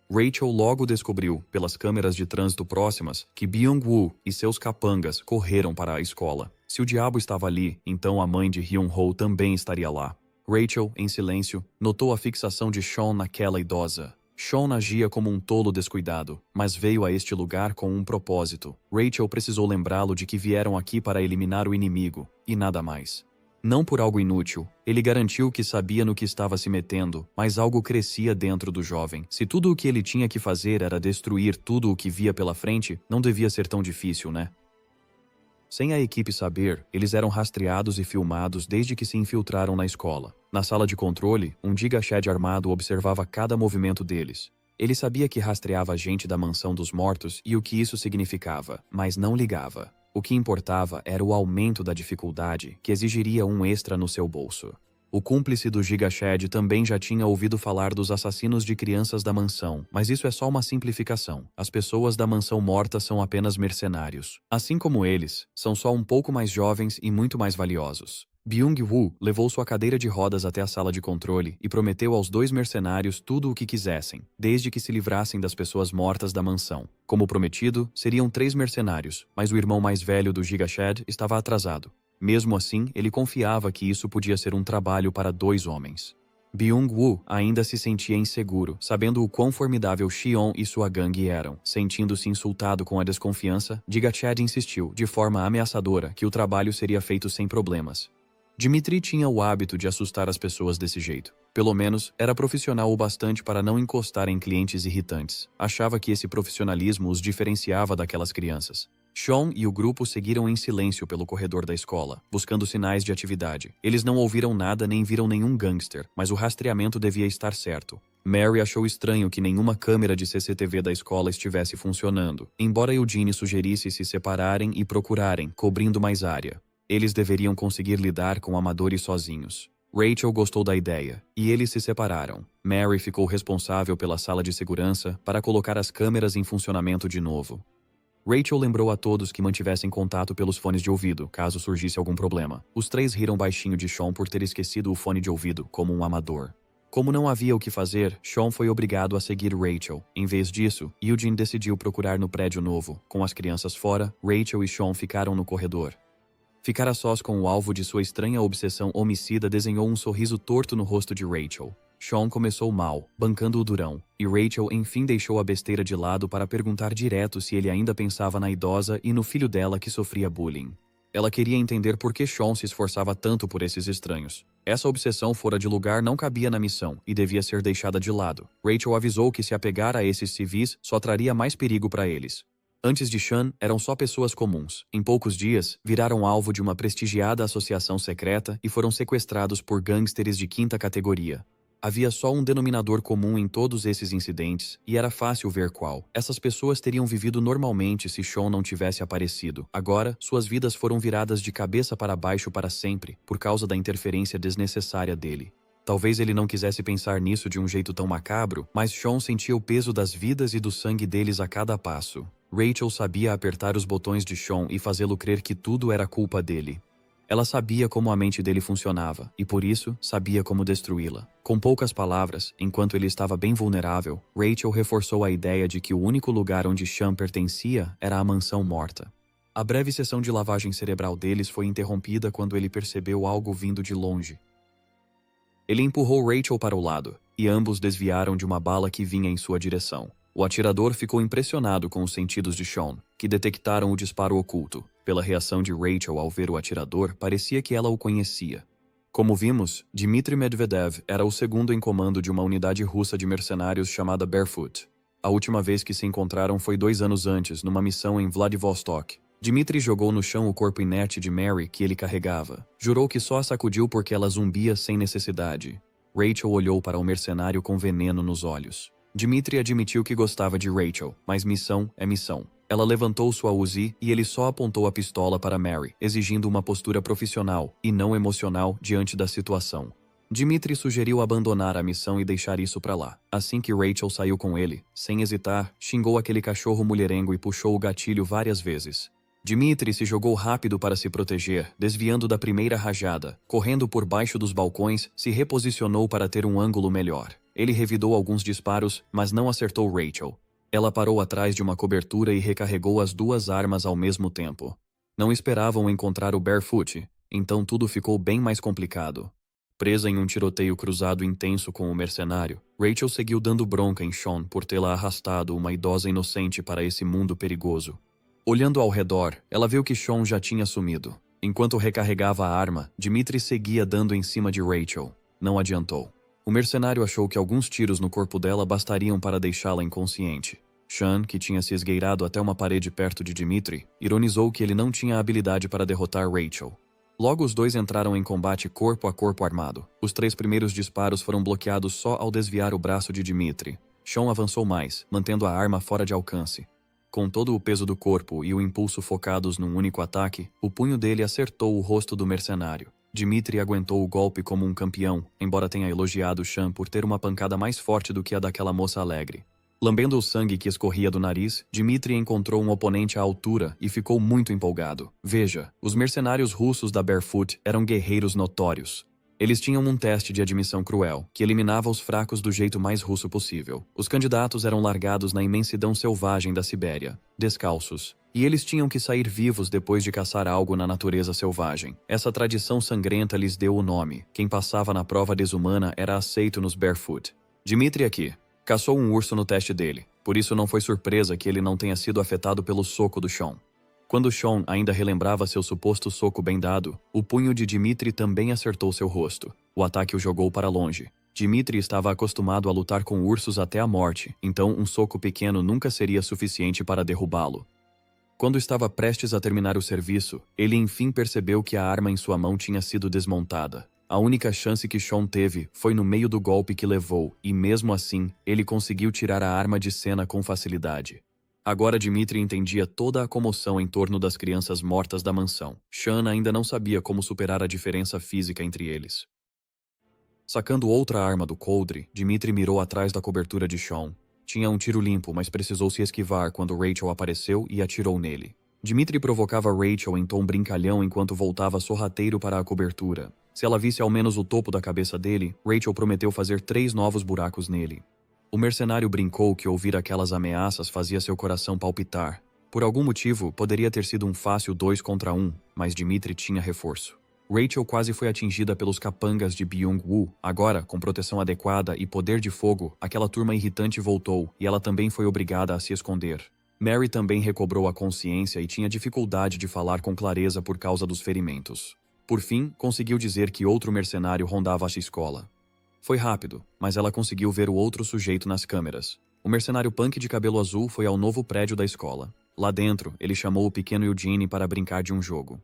Rachel logo descobriu, pelas câmeras de trânsito próximas, que Byung-woo e seus capangas correram para a escola. Se o diabo estava ali, então a mãe de Hyun-ho também estaria lá. Rachel, em silêncio, notou a fixação de Sean naquela idosa. Sean agia como um tolo descuidado, mas veio a este lugar com um propósito. Rachel precisou lembrá-lo de que vieram aqui para eliminar o inimigo, e nada mais. Não por algo inútil, ele garantiu que sabia no que estava se metendo, mas algo crescia dentro do jovem. Se tudo o que ele tinha que fazer era destruir tudo o que via pela frente, não devia ser tão difícil, né? Sem a equipe saber, eles eram rastreados e filmados desde que se infiltraram na escola. Na sala de controle, um Giga-Chad armado observava cada movimento deles. Ele sabia que rastreava a gente da mansão dos mortos e o que isso significava, mas não ligava. O que importava era o aumento da dificuldade, que exigiria um extra no seu bolso. O cúmplice do Giga-Chad também já tinha ouvido falar dos assassinos de crianças da mansão, mas isso é só uma simplificação. As pessoas da mansão morta são apenas mercenários. Assim como eles, são só um pouco mais jovens e muito mais valiosos. Byung-woo levou sua cadeira de rodas até a sala de controle e prometeu aos dois mercenários tudo o que quisessem, desde que se livrassem das pessoas mortas da mansão. Como prometido, seriam 3 mercenários, mas o irmão mais velho do Giga-Chad estava atrasado. Mesmo assim, ele confiava que isso podia ser um trabalho para 2 homens. Byung-woo ainda se sentia inseguro, sabendo o quão formidável Xion e sua gangue eram. Sentindo-se insultado com a desconfiança, Giga-Chad insistiu, de forma ameaçadora, que o trabalho seria feito sem problemas. Dmitri tinha o hábito de assustar as pessoas desse jeito. Pelo menos, era profissional o bastante para não encostar em clientes irritantes. Achava que esse profissionalismo os diferenciava daquelas crianças. Sean e o grupo seguiram em silêncio pelo corredor da escola, buscando sinais de atividade. Eles não ouviram nada nem viram nenhum gangster, mas o rastreamento devia estar certo. Mary achou estranho que nenhuma câmera de CCTV da escola estivesse funcionando, embora Eugene sugerisse se separarem e procurarem, cobrindo mais área. Eles deveriam conseguir lidar com amadores sozinhos. Rachel gostou da ideia, e eles se separaram. Mary ficou responsável pela sala de segurança para colocar as câmeras em funcionamento de novo. Rachel lembrou a todos que mantivessem contato pelos fones de ouvido, caso surgisse algum problema. Os 3 riram baixinho de Sean por ter esquecido o fone de ouvido, como um amador. Como não havia o que fazer, Sean foi obrigado a seguir Rachel. Em vez disso, Eugene decidiu procurar no prédio novo. Com as crianças fora, Rachel e Sean ficaram no corredor. Ficar a sós com o alvo de sua estranha obsessão homicida desenhou um sorriso torto no rosto de Rachel. Sean começou mal, bancando o durão, e Rachel enfim deixou a besteira de lado para perguntar direto se ele ainda pensava na idosa e no filho dela que sofria bullying. Ela queria entender por que Sean se esforçava tanto por esses estranhos. Essa obsessão fora de lugar não cabia na missão e devia ser deixada de lado. Rachel avisou que se apegar a esses civis só traria mais perigo para eles. Antes de Sean, eram só pessoas comuns. Em poucos dias, viraram alvo de uma prestigiada associação secreta e foram sequestrados por gangsters de 5ª categoria. Havia só um denominador comum em todos esses incidentes, e era fácil ver qual. Essas pessoas teriam vivido normalmente se Sean não tivesse aparecido. Agora, suas vidas foram viradas de cabeça para baixo para sempre, por causa da interferência desnecessária dele. Talvez ele não quisesse pensar nisso de um jeito tão macabro, mas Sean sentia o peso das vidas e do sangue deles a cada passo. Rachel sabia apertar os botões de Sean e fazê-lo crer que tudo era culpa dele. Ela sabia como a mente dele funcionava, e por isso, sabia como destruí-la. Com poucas palavras, enquanto ele estava bem vulnerável, Rachel reforçou a ideia de que o único lugar onde Sean pertencia era a mansão morta. A breve sessão de lavagem cerebral deles foi interrompida quando ele percebeu algo vindo de longe. Ele empurrou Rachel para o lado, e ambos desviaram de uma bala que vinha em sua direção. O atirador ficou impressionado com os sentidos de Sean, que detectaram o disparo oculto. Pela reação de Rachel ao ver o atirador, parecia que ela o conhecia. Como vimos, Dmitry Medvedev era o segundo em comando de uma unidade russa de mercenários chamada Barefoot. A última vez que se encontraram foi 2 anos antes, numa missão em Vladivostok. Dmitry jogou no chão o corpo inerte de Mary que ele carregava. Jurou que só a sacudiu porque ela zumbia sem necessidade. Rachel olhou para o mercenário com veneno nos olhos. Dmitry admitiu que gostava de Rachel, mas missão é missão. Ela levantou sua Uzi e ele só apontou a pistola para Mary, exigindo uma postura profissional e não emocional diante da situação. Dmitry sugeriu abandonar a missão e deixar isso para lá. Assim que Rachel saiu com ele, sem hesitar, xingou aquele cachorro mulherengo e puxou o gatilho várias vezes. Dmitri se jogou rápido para se proteger, desviando da primeira rajada. Correndo por baixo dos balcões, se reposicionou para ter um ângulo melhor. Ele revidou alguns disparos, mas não acertou Rachel. Ela parou atrás de uma cobertura e recarregou as duas armas ao mesmo tempo. Não esperavam encontrar o Barefoot, então tudo ficou bem mais complicado. Presa em um tiroteio cruzado intenso com o mercenário, Rachel seguiu dando bronca em Sean por tê-la arrastado, uma idosa inocente, para esse mundo perigoso. Olhando ao redor, ela viu que Sean já tinha sumido. Enquanto recarregava a arma, Dmitri seguia dando em cima de Rachel. Não adiantou. O mercenário achou que alguns tiros no corpo dela bastariam para deixá-la inconsciente. Sean, que tinha se esgueirado até uma parede perto de Dmitri, ironizou que ele não tinha habilidade para derrotar Rachel. Logo os dois entraram em combate corpo a corpo armado. Os 3 primeiros disparos foram bloqueados só ao desviar o braço de Dmitri. Sean avançou mais, mantendo a arma fora de alcance. Com todo o peso do corpo e o impulso focados num único ataque, o punho dele acertou o rosto do mercenário. Dmitri aguentou o golpe como um campeão, embora tenha elogiado Sean por ter uma pancada mais forte do que a daquela moça alegre. Lambendo o sangue que escorria do nariz, Dmitri encontrou um oponente à altura e ficou muito empolgado. Veja, os mercenários russos da Barefoot eram guerreiros notórios. Eles tinham um teste de admissão cruel, que eliminava os fracos do jeito mais russo possível. Os candidatos eram largados na imensidão selvagem da Sibéria, descalços, e eles tinham que sair vivos depois de caçar algo na natureza selvagem. Essa tradição sangrenta lhes deu o nome. Quem passava na prova desumana era aceito nos Barefoot. Dmitri aqui caçou um urso no teste dele, por isso não foi surpresa que ele não tenha sido afetado pelo soco do Sean. Quando Sean ainda relembrava seu suposto soco bem dado, o punho de Dmitri também acertou seu rosto. O ataque o jogou para longe. Dmitri estava acostumado a lutar com ursos até a morte, então um soco pequeno nunca seria suficiente para derrubá-lo. Quando estava prestes a terminar o serviço, ele enfim percebeu que a arma em sua mão tinha sido desmontada. A única chance que Sean teve foi no meio do golpe que levou, e mesmo assim, ele conseguiu tirar a arma de cena com facilidade. Agora Dmitri entendia toda a comoção em torno das crianças mortas da mansão. Sean ainda não sabia como superar a diferença física entre eles. Sacando outra arma do coldre, Dmitri mirou atrás da cobertura de Sean. Tinha um tiro limpo, mas precisou se esquivar quando Rachel apareceu e atirou nele. Dmitri provocava Rachel em tom brincalhão enquanto voltava sorrateiro para a cobertura. Se ela visse ao menos o topo da cabeça dele, Rachel prometeu fazer 3 novos buracos nele. O mercenário brincou que ouvir aquelas ameaças fazia seu coração palpitar. Por algum motivo, poderia ter sido um fácil 2 contra 1, mas Dmitri tinha reforço. Rachel quase foi atingida pelos capangas de Byung-woo. Agora, com proteção adequada e poder de fogo, aquela turma irritante voltou e ela também foi obrigada a se esconder. Mary também recobrou a consciência e tinha dificuldade de falar com clareza por causa dos ferimentos. Por fim, conseguiu dizer que outro mercenário rondava a escola. Foi rápido, mas ela conseguiu ver o outro sujeito nas câmeras. O mercenário punk de cabelo azul foi ao novo prédio da escola. Lá dentro, ele chamou o pequeno Eugene para brincar de um jogo.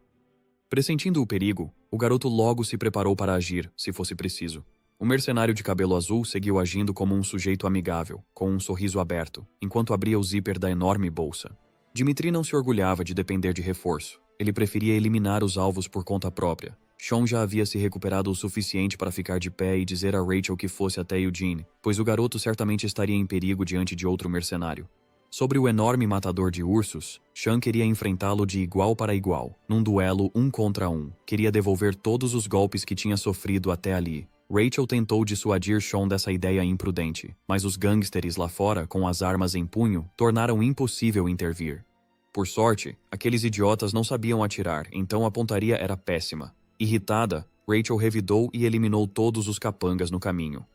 Pressentindo o perigo, o garoto logo se preparou para agir, se fosse preciso. O mercenário de cabelo azul seguiu agindo como um sujeito amigável, com um sorriso aberto, enquanto abria o zíper da enorme bolsa. Dmitri não se orgulhava de depender de reforço. Ele preferia eliminar os alvos por conta própria. Sean já havia se recuperado o suficiente para ficar de pé e dizer a Rachel que fosse até Eugene, pois o garoto certamente estaria em perigo diante de outro mercenário. Sobre o enorme matador de ursos, Sean queria enfrentá-lo de igual para igual, num duelo 1 contra 1. Queria devolver todos os golpes que tinha sofrido até ali. Rachel tentou dissuadir Sean dessa ideia imprudente, mas os gangsters lá fora, com as armas em punho, tornaram impossível intervir. Por sorte, aqueles idiotas não sabiam atirar, então a pontaria era péssima. Irritada, Rachel revidou e eliminou todos os capangas no caminho.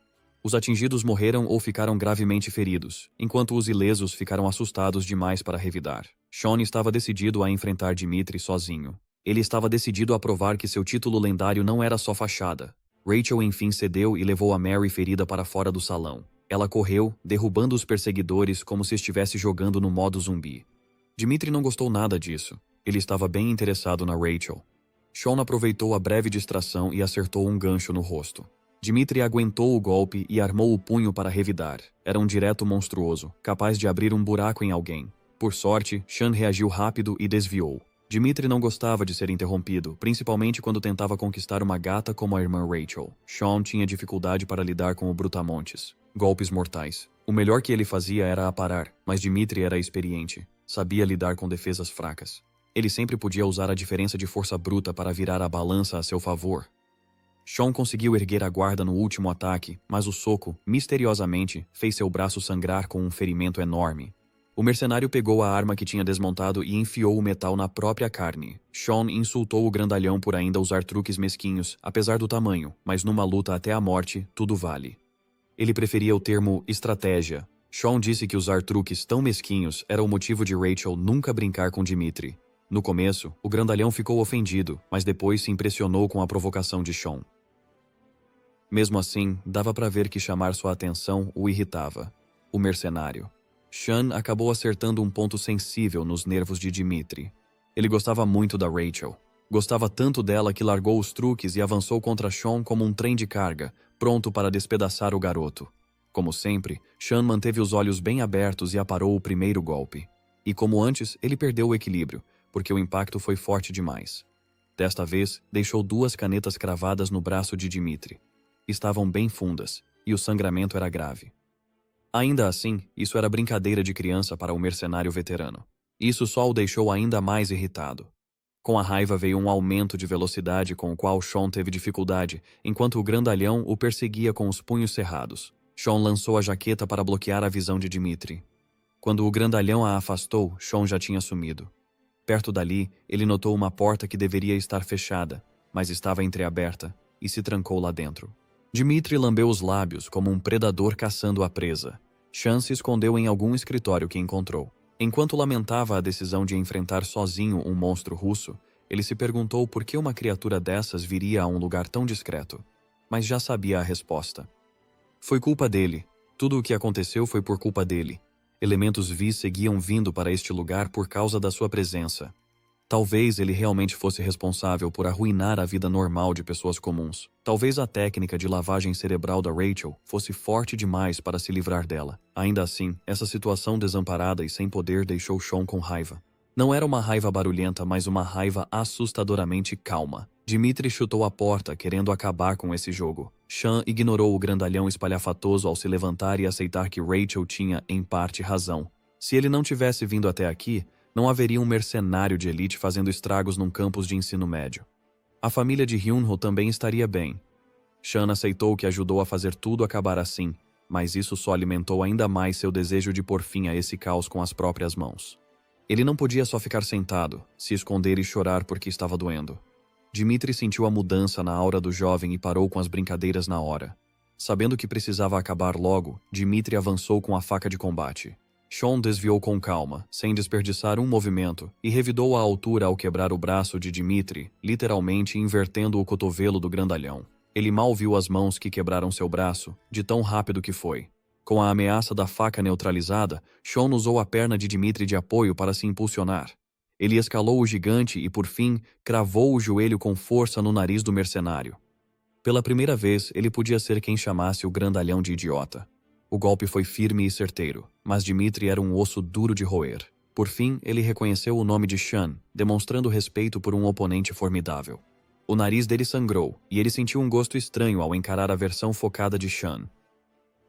Os atingidos morreram ou ficaram gravemente feridos, enquanto os ilesos ficaram assustados demais para revidar. Sean estava decidido a enfrentar Dmitri sozinho. Ele estava decidido a provar que seu título lendário não era só fachada. Rachel enfim cedeu e levou a Mary ferida para fora do salão. Ela correu, derrubando os perseguidores como se estivesse jogando no modo zumbi. Dmitri não gostou nada disso. Ele estava bem interessado na Rachel. Sean aproveitou a breve distração e acertou um gancho no rosto. Dmitri aguentou o golpe e armou o punho para revidar. Era um direto monstruoso, capaz de abrir um buraco em alguém. Por sorte, Sean reagiu rápido e desviou. Dmitri não gostava de ser interrompido, principalmente quando tentava conquistar uma gata como a irmã Rachel. Sean tinha dificuldade para lidar com o brutamontes. Golpes mortais. O melhor que ele fazia era aparar, mas Dmitri era experiente. Sabia lidar com defesas fracas. Ele sempre podia usar a diferença de força bruta para virar a balança a seu favor. Sean conseguiu erguer a guarda no último ataque, mas o soco, misteriosamente, fez seu braço sangrar com um ferimento enorme. O mercenário pegou a arma que tinha desmontado e enfiou o metal na própria carne. Sean insultou o grandalhão por ainda usar truques mesquinhos, apesar do tamanho, mas numa luta até a morte, tudo vale. Ele preferia o termo estratégia. Sean disse que usar truques tão mesquinhos era o motivo de Rachel nunca brincar com Dimitri. No começo, o grandalhão ficou ofendido, mas depois se impressionou com a provocação de Sean. Mesmo assim, dava para ver que chamar sua atenção o irritava. O mercenário. Sean acabou acertando um ponto sensível nos nervos de Dimitri. Ele gostava muito da Rachel. Gostava tanto dela que largou os truques e avançou contra Sean como um trem de carga, pronto para despedaçar o garoto. Como sempre, Sean manteve os olhos bem abertos e aparou o primeiro golpe. E como antes, ele perdeu o equilíbrio, porque o impacto foi forte demais. Desta vez, deixou 2 canetas cravadas no braço de Dimitri. Estavam bem fundas, e o sangramento era grave. Ainda assim, isso era brincadeira de criança para o mercenário veterano. Isso só o deixou ainda mais irritado. Com a raiva veio um aumento de velocidade com o qual Sean teve dificuldade, enquanto o grandalhão o perseguia com os punhos cerrados. Sean lançou a jaqueta para bloquear a visão de Dimitri. Quando o grandalhão a afastou, Sean já tinha sumido. Perto dali, ele notou uma porta que deveria estar fechada, mas estava entreaberta, e se trancou lá dentro. Dimitri lambeu os lábios como um predador caçando a presa. Sean se escondeu em algum escritório que encontrou. Enquanto lamentava a decisão de enfrentar sozinho um monstro russo, ele se perguntou por que uma criatura dessas viria a um lugar tão discreto. Mas já sabia a resposta. Foi culpa dele. Tudo o que aconteceu foi por culpa dele. Elementos vis seguiam vindo para este lugar por causa da sua presença. Talvez ele realmente fosse responsável por arruinar a vida normal de pessoas comuns. Talvez a técnica de lavagem cerebral da Rachel fosse forte demais para se livrar dela. Ainda assim, essa situação desamparada e sem poder deixou Sean com raiva. Não era uma raiva barulhenta, mas uma raiva assustadoramente calma. Dimitri chutou a porta, querendo acabar com esse jogo. Sean ignorou o grandalhão espalhafatoso ao se levantar e aceitar que Rachel tinha, em parte, razão. Se ele não tivesse vindo até aqui, não haveria um mercenário de elite fazendo estragos num campus de ensino médio. A família de Hyunho também estaria bem. Sean aceitou que ajudou a fazer tudo acabar assim, mas isso só alimentou ainda mais seu desejo de pôr fim a esse caos com as próprias mãos. Ele não podia só ficar sentado, se esconder e chorar porque estava doendo. Dimitri sentiu a mudança na aura do jovem e parou com as brincadeiras na hora. Sabendo que precisava acabar logo, Dimitri avançou com a faca de combate. Sean desviou com calma, sem desperdiçar um movimento, e revidou a altura ao quebrar o braço de Dimitri, literalmente invertendo o cotovelo do grandalhão. Ele mal viu as mãos que quebraram seu braço, de tão rápido que foi. Com a ameaça da faca neutralizada, Sean usou a perna de Dimitri de apoio para se impulsionar. Ele escalou o gigante e, por fim, cravou o joelho com força no nariz do mercenário. Pela primeira vez, ele podia ser quem chamasse o grandalhão de idiota. O golpe foi firme e certeiro, mas Dimitri era um osso duro de roer. Por fim, ele reconheceu o nome de Sean, demonstrando respeito por um oponente formidável. O nariz dele sangrou, e ele sentiu um gosto estranho ao encarar a versão focada de Sean.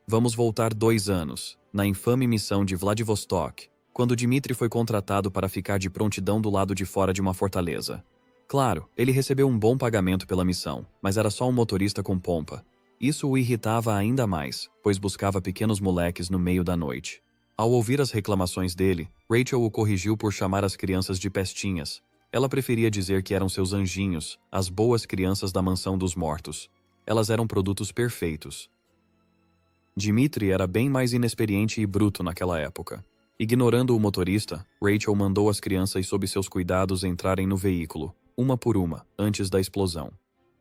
Vamos voltar 2 anos, na infame missão de Vladivostok, quando Dimitri foi contratado para ficar de prontidão do lado de fora de uma fortaleza. Claro, ele recebeu um bom pagamento pela missão, mas era só um motorista com pompa. Isso o irritava ainda mais, pois buscava pequenos moleques no meio da noite. Ao ouvir as reclamações dele, Rachel o corrigiu por chamar as crianças de pestinhas. Ela preferia dizer que eram seus anjinhos, as boas crianças da mansão dos mortos. Elas eram produtos perfeitos. Dimitri era bem mais inexperiente e bruto naquela época. Ignorando o motorista, Rachel mandou as crianças sob seus cuidados entrarem no veículo, uma por uma, antes da explosão.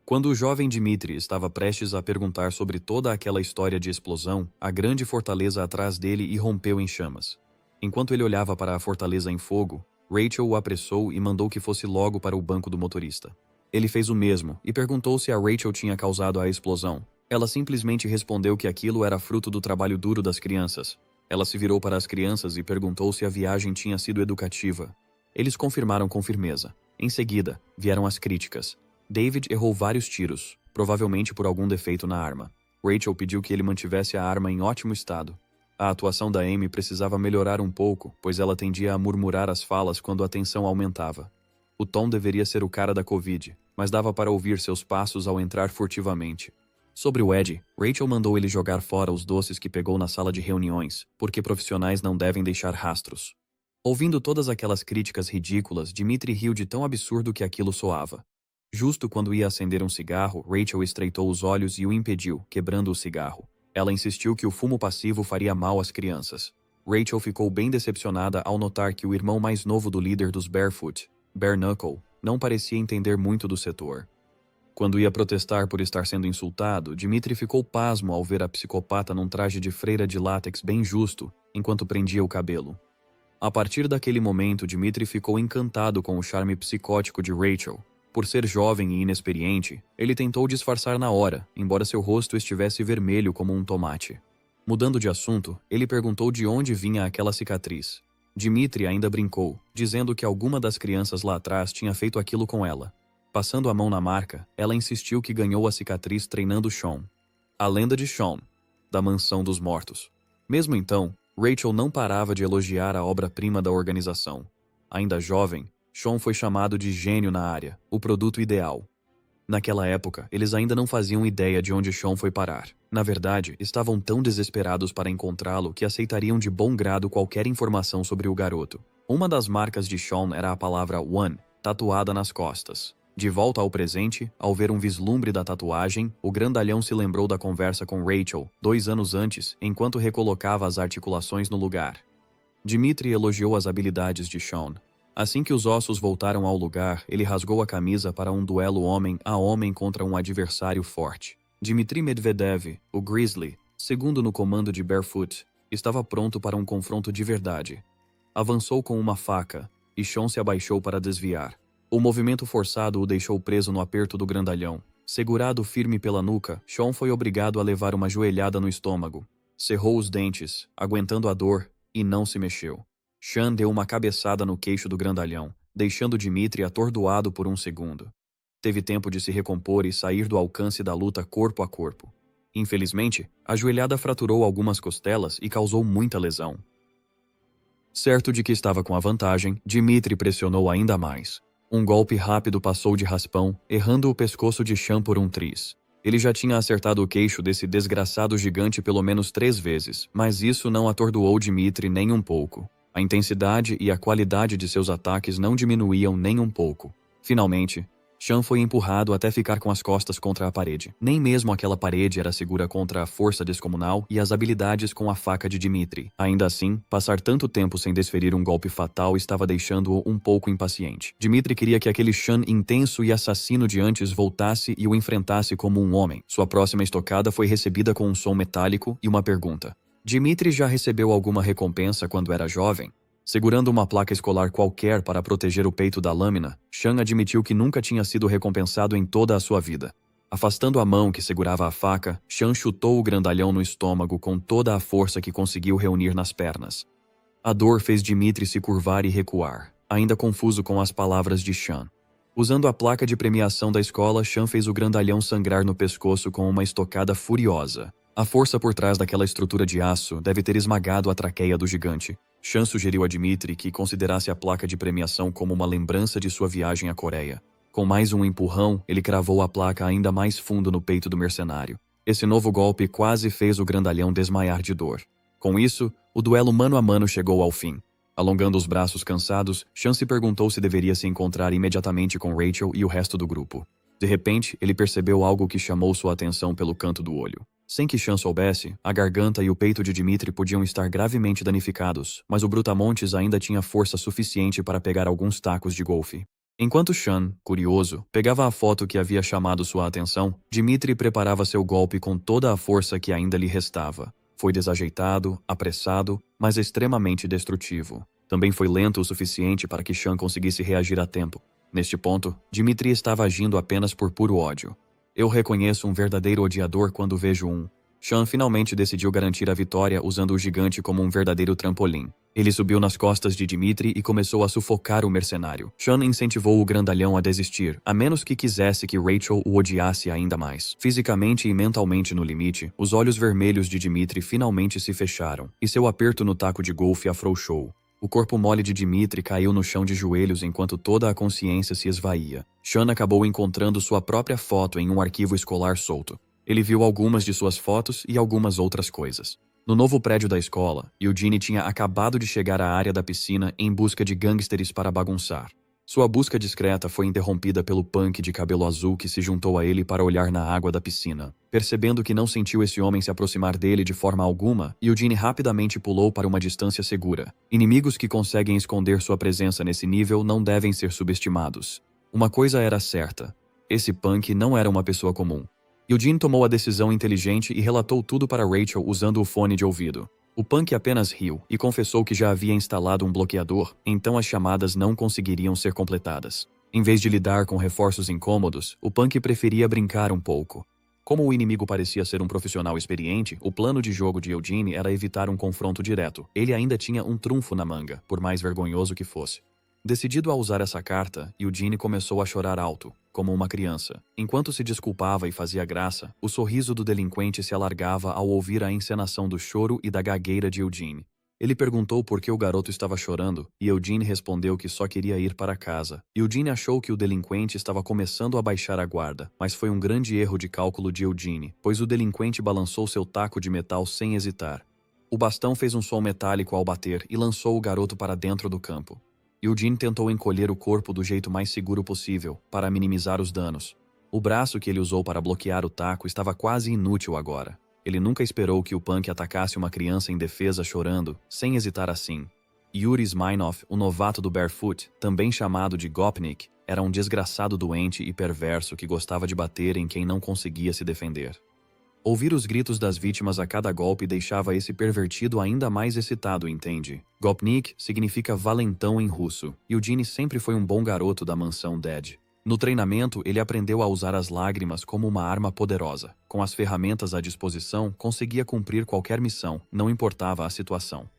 Quando o jovem Dimitri estava prestes a perguntar sobre toda aquela história de explosão, a grande fortaleza atrás dele irrompeu em chamas. Enquanto ele olhava para a fortaleza em fogo, Rachel o apressou e mandou que fosse logo para o banco do motorista. Ele fez o mesmo e perguntou se a Rachel tinha causado a explosão. Ela simplesmente respondeu que aquilo era fruto do trabalho duro das crianças. Ela se virou para as crianças e perguntou se a viagem tinha sido educativa. Eles confirmaram com firmeza. Em seguida, vieram as críticas. David errou vários tiros, provavelmente por algum defeito na arma. Rachel pediu que ele mantivesse a arma em ótimo estado. A atuação da Amy precisava melhorar um pouco, pois ela tendia a murmurar as falas quando a tensão aumentava. O Tom deveria ser o cara da Covid, mas dava para ouvir seus passos ao entrar furtivamente. Sobre o Ed, Rachel mandou ele jogar fora os doces que pegou na sala de reuniões, porque profissionais não devem deixar rastros. Ouvindo todas aquelas críticas ridículas, Dimitri riu de tão absurdo que aquilo soava. Justo quando ia acender um cigarro, Rachel estreitou os olhos e o impediu, quebrando o cigarro. Ela insistiu que o fumo passivo faria mal às crianças. Rachel ficou bem decepcionada ao notar que o irmão mais novo do líder dos Barefoot, Bare Knuckle, não parecia entender muito do setor. Quando ia protestar por estar sendo insultado, Dimitri ficou pasmo ao ver a psicopata num traje de freira de látex bem justo, enquanto prendia o cabelo. A partir daquele momento, Dimitri ficou encantado com o charme psicótico de Rachel. Por ser jovem e inexperiente, ele tentou disfarçar na hora, embora seu rosto estivesse vermelho como um tomate. Mudando de assunto, ele perguntou de onde vinha aquela cicatriz. Dimitri ainda brincou, dizendo que alguma das crianças lá atrás tinha feito aquilo com ela. Passando a mão na marca, ela insistiu que ganhou a cicatriz treinando Sean. A lenda de Sean, da Mansão dos Mortos. Mesmo então, Rachel não parava de elogiar a obra-prima da organização. Ainda jovem, Sean foi chamado de gênio na área, o produto ideal. Naquela época, eles ainda não faziam ideia de onde Sean foi parar. Na verdade, estavam tão desesperados para encontrá-lo que aceitariam de bom grado qualquer informação sobre o garoto. Uma das marcas de Sean era a palavra One, tatuada nas costas. De volta ao presente, ao ver um vislumbre da tatuagem, o grandalhão se lembrou da conversa com Rachel, 2 anos antes, enquanto recolocava as articulações no lugar. Dimitri elogiou as habilidades de Sean. Assim que os ossos voltaram ao lugar, ele rasgou a camisa para um duelo homem a homem contra um adversário forte. Dmitry Medvedev, o Grizzly, segundo no comando de Barefoot, estava pronto para um confronto de verdade. Avançou com uma faca, e Sean se abaixou para desviar. O movimento forçado o deixou preso no aperto do grandalhão. Segurado firme pela nuca, Sean foi obrigado a levar uma joelhada no estômago. Cerrou os dentes, aguentando a dor, e não se mexeu. Sean deu uma cabeçada no queixo do grandalhão, deixando Dmitry atordoado por um segundo. Teve tempo de se recompor e sair do alcance da luta corpo a corpo. Infelizmente, a joelhada fraturou algumas costelas e causou muita lesão. Certo de que estava com a vantagem, Dmitry pressionou ainda mais. Um golpe rápido passou de raspão, errando o pescoço de Sean por um triz. Ele já tinha acertado o queixo desse desgraçado gigante pelo menos 3 vezes, mas isso não atordoou Dmitry nem um pouco. A intensidade e a qualidade de seus ataques não diminuíam nem um pouco. Finalmente, Sean foi empurrado até ficar com as costas contra a parede. Nem mesmo aquela parede era segura contra a força descomunal e as habilidades com a faca de Dmitry. Ainda assim, passar tanto tempo sem desferir um golpe fatal estava deixando-o um pouco impaciente. Dmitry queria que aquele Sean intenso e assassino de antes voltasse e o enfrentasse como um homem. Sua próxima estocada foi recebida com um som metálico e uma pergunta. Dmitry já recebeu alguma recompensa quando era jovem? Segurando uma placa escolar qualquer para proteger o peito da lâmina, Sean admitiu que nunca tinha sido recompensado em toda a sua vida. Afastando a mão que segurava a faca, Sean chutou o grandalhão no estômago com toda a força que conseguiu reunir nas pernas. A dor fez Dmitry se curvar e recuar, ainda confuso com as palavras de Sean. Usando a placa de premiação da escola, Sean fez o grandalhão sangrar no pescoço com uma estocada furiosa. A força por trás daquela estrutura de aço deve ter esmagado a traqueia do gigante. Sean sugeriu a Dmitry que considerasse a placa de premiação como uma lembrança de sua viagem à Coreia. Com mais um empurrão, ele cravou a placa ainda mais fundo no peito do mercenário. Esse novo golpe quase fez o grandalhão desmaiar de dor. Com isso, o duelo mano a mano chegou ao fim. Alongando os braços cansados, Sean se perguntou se deveria se encontrar imediatamente com Rachel e o resto do grupo. De repente, ele percebeu algo que chamou sua atenção pelo canto do olho. Sem que Sean soubesse, a garganta e o peito de Dmitry podiam estar gravemente danificados, mas o Brutamontes ainda tinha força suficiente para pegar alguns tacos de golfe. Enquanto Sean, curioso, pegava a foto que havia chamado sua atenção, Dmitry preparava seu golpe com toda a força que ainda lhe restava. Foi desajeitado, apressado, mas extremamente destrutivo. Também foi lento o suficiente para que Sean conseguisse reagir a tempo. Neste ponto, Dmitry estava agindo apenas por puro ódio. Eu reconheço um verdadeiro odiador quando vejo um. Sean finalmente decidiu garantir a vitória usando o gigante como um verdadeiro trampolim. Ele subiu nas costas de Dmitry e começou a sufocar o mercenário. Sean incentivou o grandalhão a desistir, a menos que quisesse que Rachel o odiasse ainda mais. Fisicamente e mentalmente no limite, os olhos vermelhos de Dmitry finalmente se fecharam, e seu aperto no taco de golfe afrouxou. O corpo mole de Dmitri caiu no chão de joelhos enquanto toda a consciência se esvaía. Sean acabou encontrando sua própria foto em um arquivo escolar solto. Ele viu algumas de suas fotos e algumas outras coisas. No novo prédio da escola, Eugene tinha acabado de chegar à área da piscina em busca de gangsters para bagunçar. Sua busca discreta foi interrompida pelo punk de cabelo azul que se juntou a ele para olhar na água da piscina. Percebendo que não sentiu esse homem se aproximar dele de forma alguma, Eugene rapidamente pulou para uma distância segura. Inimigos que conseguem esconder sua presença nesse nível não devem ser subestimados. Uma coisa era certa: esse punk não era uma pessoa comum. Eugene tomou a decisão inteligente e relatou tudo para Rachel usando o fone de ouvido. O punk apenas riu e confessou que já havia instalado um bloqueador, então as chamadas não conseguiriam ser completadas. Em vez de lidar com reforços incômodos, o punk preferia brincar um pouco. Como o inimigo parecia ser um profissional experiente, o plano de jogo de Eugene era evitar um confronto direto. Ele ainda tinha um trunfo na manga, por mais vergonhoso que fosse. Decidido a usar essa carta, Eugene começou a chorar alto, como uma criança. Enquanto se desculpava e fazia graça, o sorriso do delinquente se alargava ao ouvir a encenação do choro e da gagueira de Eugene. Ele perguntou por que o garoto estava chorando, e Eugene respondeu que só queria ir para casa. Eugene achou que o delinquente estava começando a baixar a guarda, mas foi um grande erro de cálculo de Eugene, pois o delinquente balançou seu taco de metal sem hesitar. O bastão fez um som metálico ao bater e lançou o garoto para dentro do campo. Eugene tentou encolher o corpo do jeito mais seguro possível, para minimizar os danos. O braço que ele usou para bloquear o taco estava quase inútil agora. Ele nunca esperou que o punk atacasse uma criança indefesa chorando, sem hesitar assim. Yuri Smirnov, o novato do Barefoot, também chamado de Gopnik, era um desgraçado doente e perverso que gostava de bater em quem não conseguia se defender. Ouvir os gritos das vítimas a cada golpe deixava esse pervertido ainda mais excitado, entende? Gopnik significa valentão em russo. Eugene sempre foi um bom garoto da mansão Dead. No treinamento, ele aprendeu a usar as lágrimas como uma arma poderosa. Com as ferramentas à disposição, conseguia cumprir qualquer missão, não importava a situação.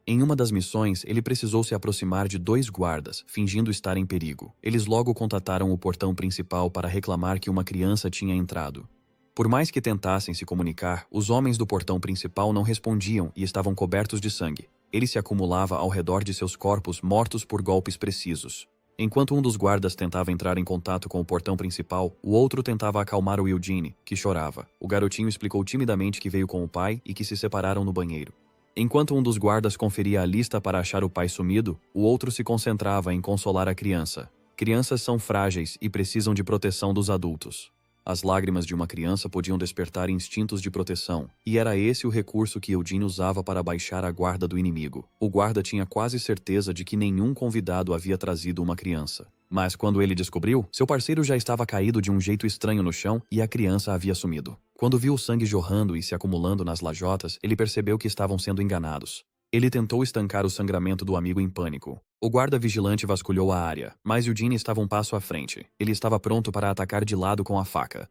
Em uma das missões, ele precisou se aproximar de 2 guardas, fingindo estar em perigo. Eles logo contataram o portão principal para reclamar que uma criança tinha entrado. Por mais que tentassem se comunicar, os homens do portão principal não respondiam e estavam cobertos de sangue. Ele se acumulava ao redor de seus corpos mortos por golpes precisos. Enquanto um dos guardas tentava entrar em contato com o portão principal, o outro tentava acalmar o Eugene, que chorava. O garotinho explicou timidamente que veio com o pai e que se separaram no banheiro. Enquanto um dos guardas conferia a lista para achar o pai sumido, o outro se concentrava em consolar a criança. Crianças são frágeis e precisam de proteção dos adultos. As lágrimas de uma criança podiam despertar instintos de proteção, e era esse o recurso que Eugene usava para baixar a guarda do inimigo. O guarda tinha quase certeza de que nenhum convidado havia trazido uma criança. Mas quando ele descobriu, seu parceiro já estava caído de um jeito estranho no chão e a criança havia sumido. Quando viu o sangue jorrando e se acumulando nas lajotas, ele percebeu que estavam sendo enganados. Ele tentou estancar o sangramento do amigo em pânico. O guarda vigilante vasculhou a área, mas Eugene estava um passo à frente. Ele estava pronto para atacar de lado com a faca.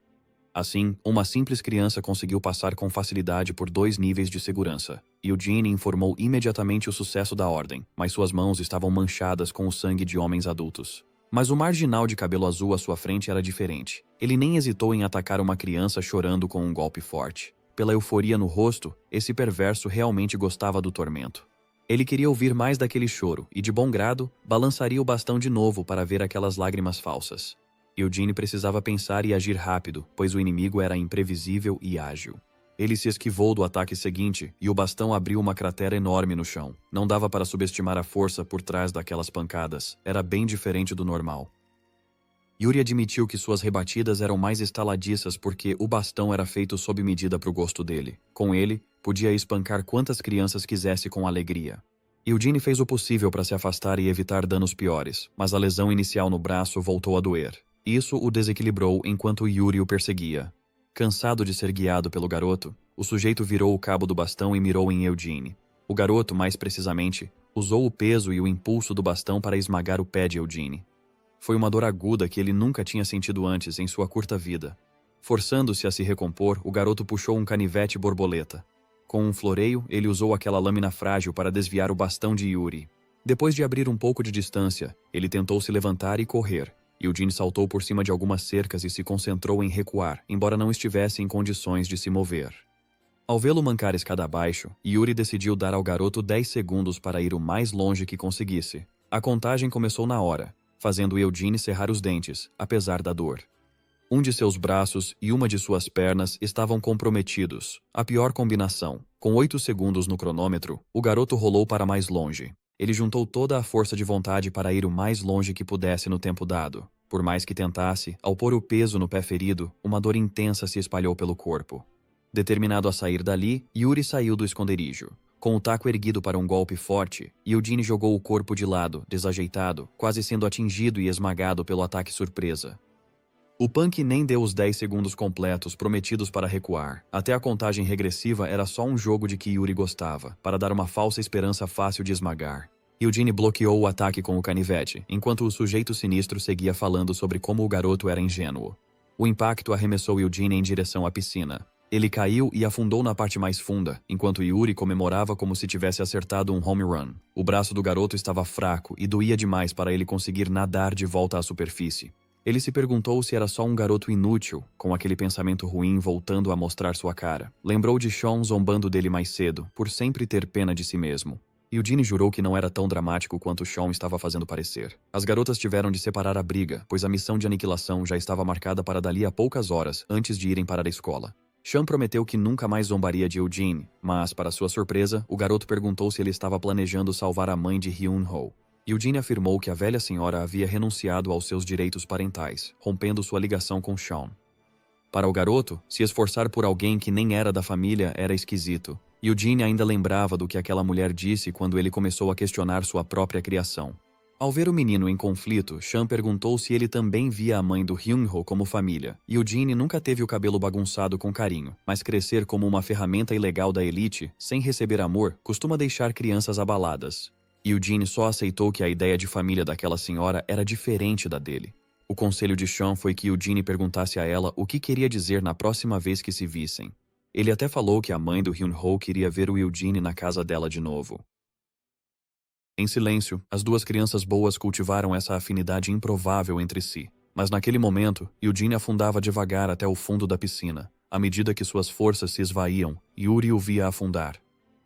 Assim, uma simples criança conseguiu passar com facilidade por 2 níveis de segurança. Eugene informou imediatamente o sucesso da ordem, mas suas mãos estavam manchadas com o sangue de homens adultos. Mas o marginal de cabelo azul à sua frente era diferente. Ele nem hesitou em atacar uma criança chorando com um golpe forte. Pela euforia no rosto, esse perverso realmente gostava do tormento. Ele queria ouvir mais daquele choro e, de bom grado, balançaria o bastão de novo para ver aquelas lágrimas falsas. Eugene precisava pensar e agir rápido, pois o inimigo era imprevisível e ágil. Ele se esquivou do ataque seguinte e o bastão abriu uma cratera enorme no chão. Não dava para subestimar a força por trás daquelas pancadas. Era bem diferente do normal. Yuri admitiu que suas rebatidas eram mais estaladiças porque o bastão era feito sob medida para o gosto dele. Com ele, podia espancar quantas crianças quisesse com alegria. Eugene fez o possível para se afastar e evitar danos piores, mas a lesão inicial no braço voltou a doer. Isso o desequilibrou enquanto Yuri o perseguia. Cansado de ser guiado pelo garoto, o sujeito virou o cabo do bastão e mirou em Eugene. O garoto, mais precisamente, usou o peso e o impulso do bastão para esmagar o pé de Eugene. Foi uma dor aguda que ele nunca tinha sentido antes em sua curta vida. Forçando-se a se recompor, o garoto puxou um canivete borboleta. Com um floreio, ele usou aquela lâmina frágil para desviar o bastão de Yuri. Depois de abrir um pouco de distância, ele tentou se levantar e correr. Eugene saltou por cima de algumas cercas e se concentrou em recuar, embora não estivesse em condições de se mover. Ao vê-lo mancar escada abaixo, Yuri decidiu dar ao garoto 10 segundos para ir o mais longe que conseguisse. A contagem começou na hora, fazendo Eugene cerrar os dentes, apesar da dor. Um de seus braços e uma de suas pernas estavam comprometidos. A pior combinação. Com 8 segundos no cronômetro, o garoto rolou para mais longe. Ele juntou toda a força de vontade para ir o mais longe que pudesse no tempo dado. Por mais que tentasse, ao pôr o peso no pé ferido, uma dor intensa se espalhou pelo corpo. Determinado a sair dali, Yuri saiu do esconderijo. Com o taco erguido para um golpe forte, Eugene jogou o corpo de lado, desajeitado, quase sendo atingido e esmagado pelo ataque surpresa. O punk nem deu os 10 segundos completos prometidos para recuar. Até a contagem regressiva era só um jogo de que Yuri gostava, para dar uma falsa esperança fácil de esmagar. Eugene bloqueou o ataque com o canivete, enquanto o sujeito sinistro seguia falando sobre como o garoto era ingênuo. O impacto arremessou Eugene em direção à piscina. Ele caiu e afundou na parte mais funda, enquanto Yuri comemorava como se tivesse acertado um home run. O braço do garoto estava fraco e doía demais para ele conseguir nadar de volta à superfície. Ele se perguntou se era só um garoto inútil, com aquele pensamento ruim voltando a mostrar sua cara. Lembrou de Sean zombando dele mais cedo, por sempre ter pena de si mesmo. Eugene jurou que não era tão dramático quanto Sean estava fazendo parecer. As garotas tiveram de separar a briga, pois a missão de aniquilação já estava marcada para dali a poucas horas antes de irem para a escola. Sean prometeu que nunca mais zombaria de Eugene, mas, para sua surpresa, o garoto perguntou se ele estava planejando salvar a mãe de Hyun-ho. Eugene afirmou que a velha senhora havia renunciado aos seus direitos parentais, rompendo sua ligação com Sean. Para o garoto, se esforçar por alguém que nem era da família era esquisito. Eugene ainda lembrava do que aquela mulher disse quando ele começou a questionar sua própria criação. Ao ver o menino em conflito, Sean perguntou se ele também via a mãe do Hyun-ho como família. Eugene nunca teve o cabelo bagunçado com carinho, mas crescer como uma ferramenta ilegal da elite, sem receber amor, costuma deixar crianças abaladas. Eugene só aceitou que a ideia de família daquela senhora era diferente da dele. O conselho de Sean foi que Eugene perguntasse a ela o que queria dizer na próxima vez que se vissem. Ele até falou que a mãe do Hyun-ho queria ver o Eugene na casa dela de novo. Em silêncio, as duas crianças boas cultivaram essa afinidade improvável entre si. Mas naquele momento, Eugene afundava devagar até o fundo da piscina. À medida que suas forças se esvaíam, Yuri o via afundar.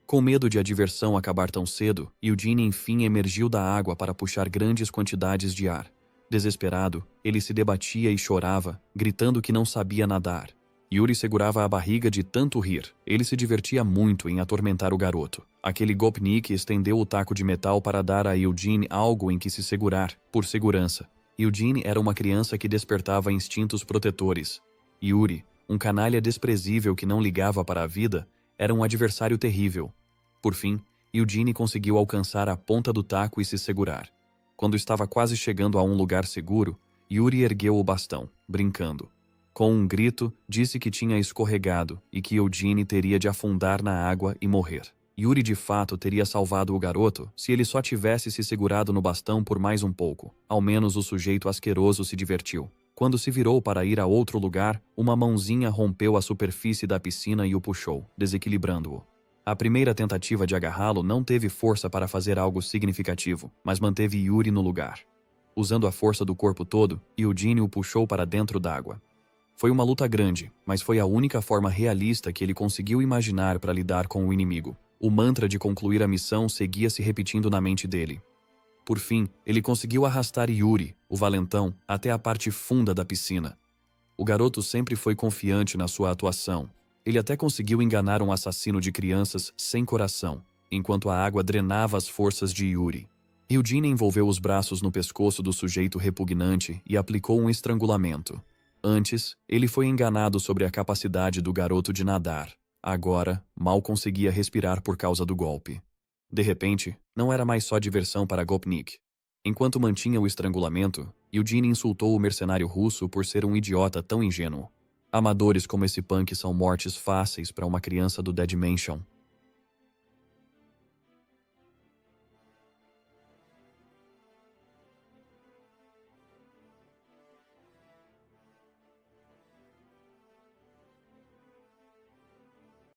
Com medo de a diversão acabar tão cedo, Eugene enfim emergiu da água para puxar grandes quantidades de ar. Desesperado, ele se debatia e chorava, gritando que não sabia nadar. Yuri segurava a barriga de tanto rir. Ele se divertia muito em atormentar o garoto. Aquele Gopnik estendeu o taco de metal para dar a Eugene algo em que se segurar, por segurança. Eugene era uma criança que despertava instintos protetores. Yuri, um canalha desprezível que não ligava para a vida, era um adversário terrível. Por fim, Eugene conseguiu alcançar a ponta do taco e se segurar. Quando estava quase chegando a um lugar seguro, Yuri ergueu o bastão, brincando. Com um grito, disse que tinha escorregado e que Eugene teria de afundar na água e morrer. Yuri de fato teria salvado o garoto se ele só tivesse se segurado no bastão por mais um pouco. Ao menos o sujeito asqueroso se divertiu. Quando se virou para ir a outro lugar, uma mãozinha rompeu a superfície da piscina e o puxou, desequilibrando-o. A primeira tentativa de agarrá-lo não teve força para fazer algo significativo, mas manteve Yuri no lugar. Usando a força do corpo todo, Eugene o puxou para dentro d'água. Foi uma luta grande, mas foi a única forma realista que ele conseguiu imaginar para lidar com o inimigo. O mantra de concluir a missão seguia se repetindo na mente dele. Por fim, ele conseguiu arrastar Yuri, o valentão, até a parte funda da piscina. O garoto sempre foi confiante na sua atuação. Ele até conseguiu enganar um assassino de crianças sem coração, enquanto a água drenava as forças de Yuri. Eugene envolveu os braços no pescoço do sujeito repugnante e aplicou um estrangulamento. Antes, ele foi enganado sobre a capacidade do garoto de nadar. Agora, mal conseguia respirar por causa do golpe. De repente, não era mais só diversão para Gopnik. Enquanto mantinha o estrangulamento, Eugene insultou o mercenário russo por ser um idiota tão ingênuo. Amadores como esse punk são mortes fáceis para uma criança do Dead Mansion.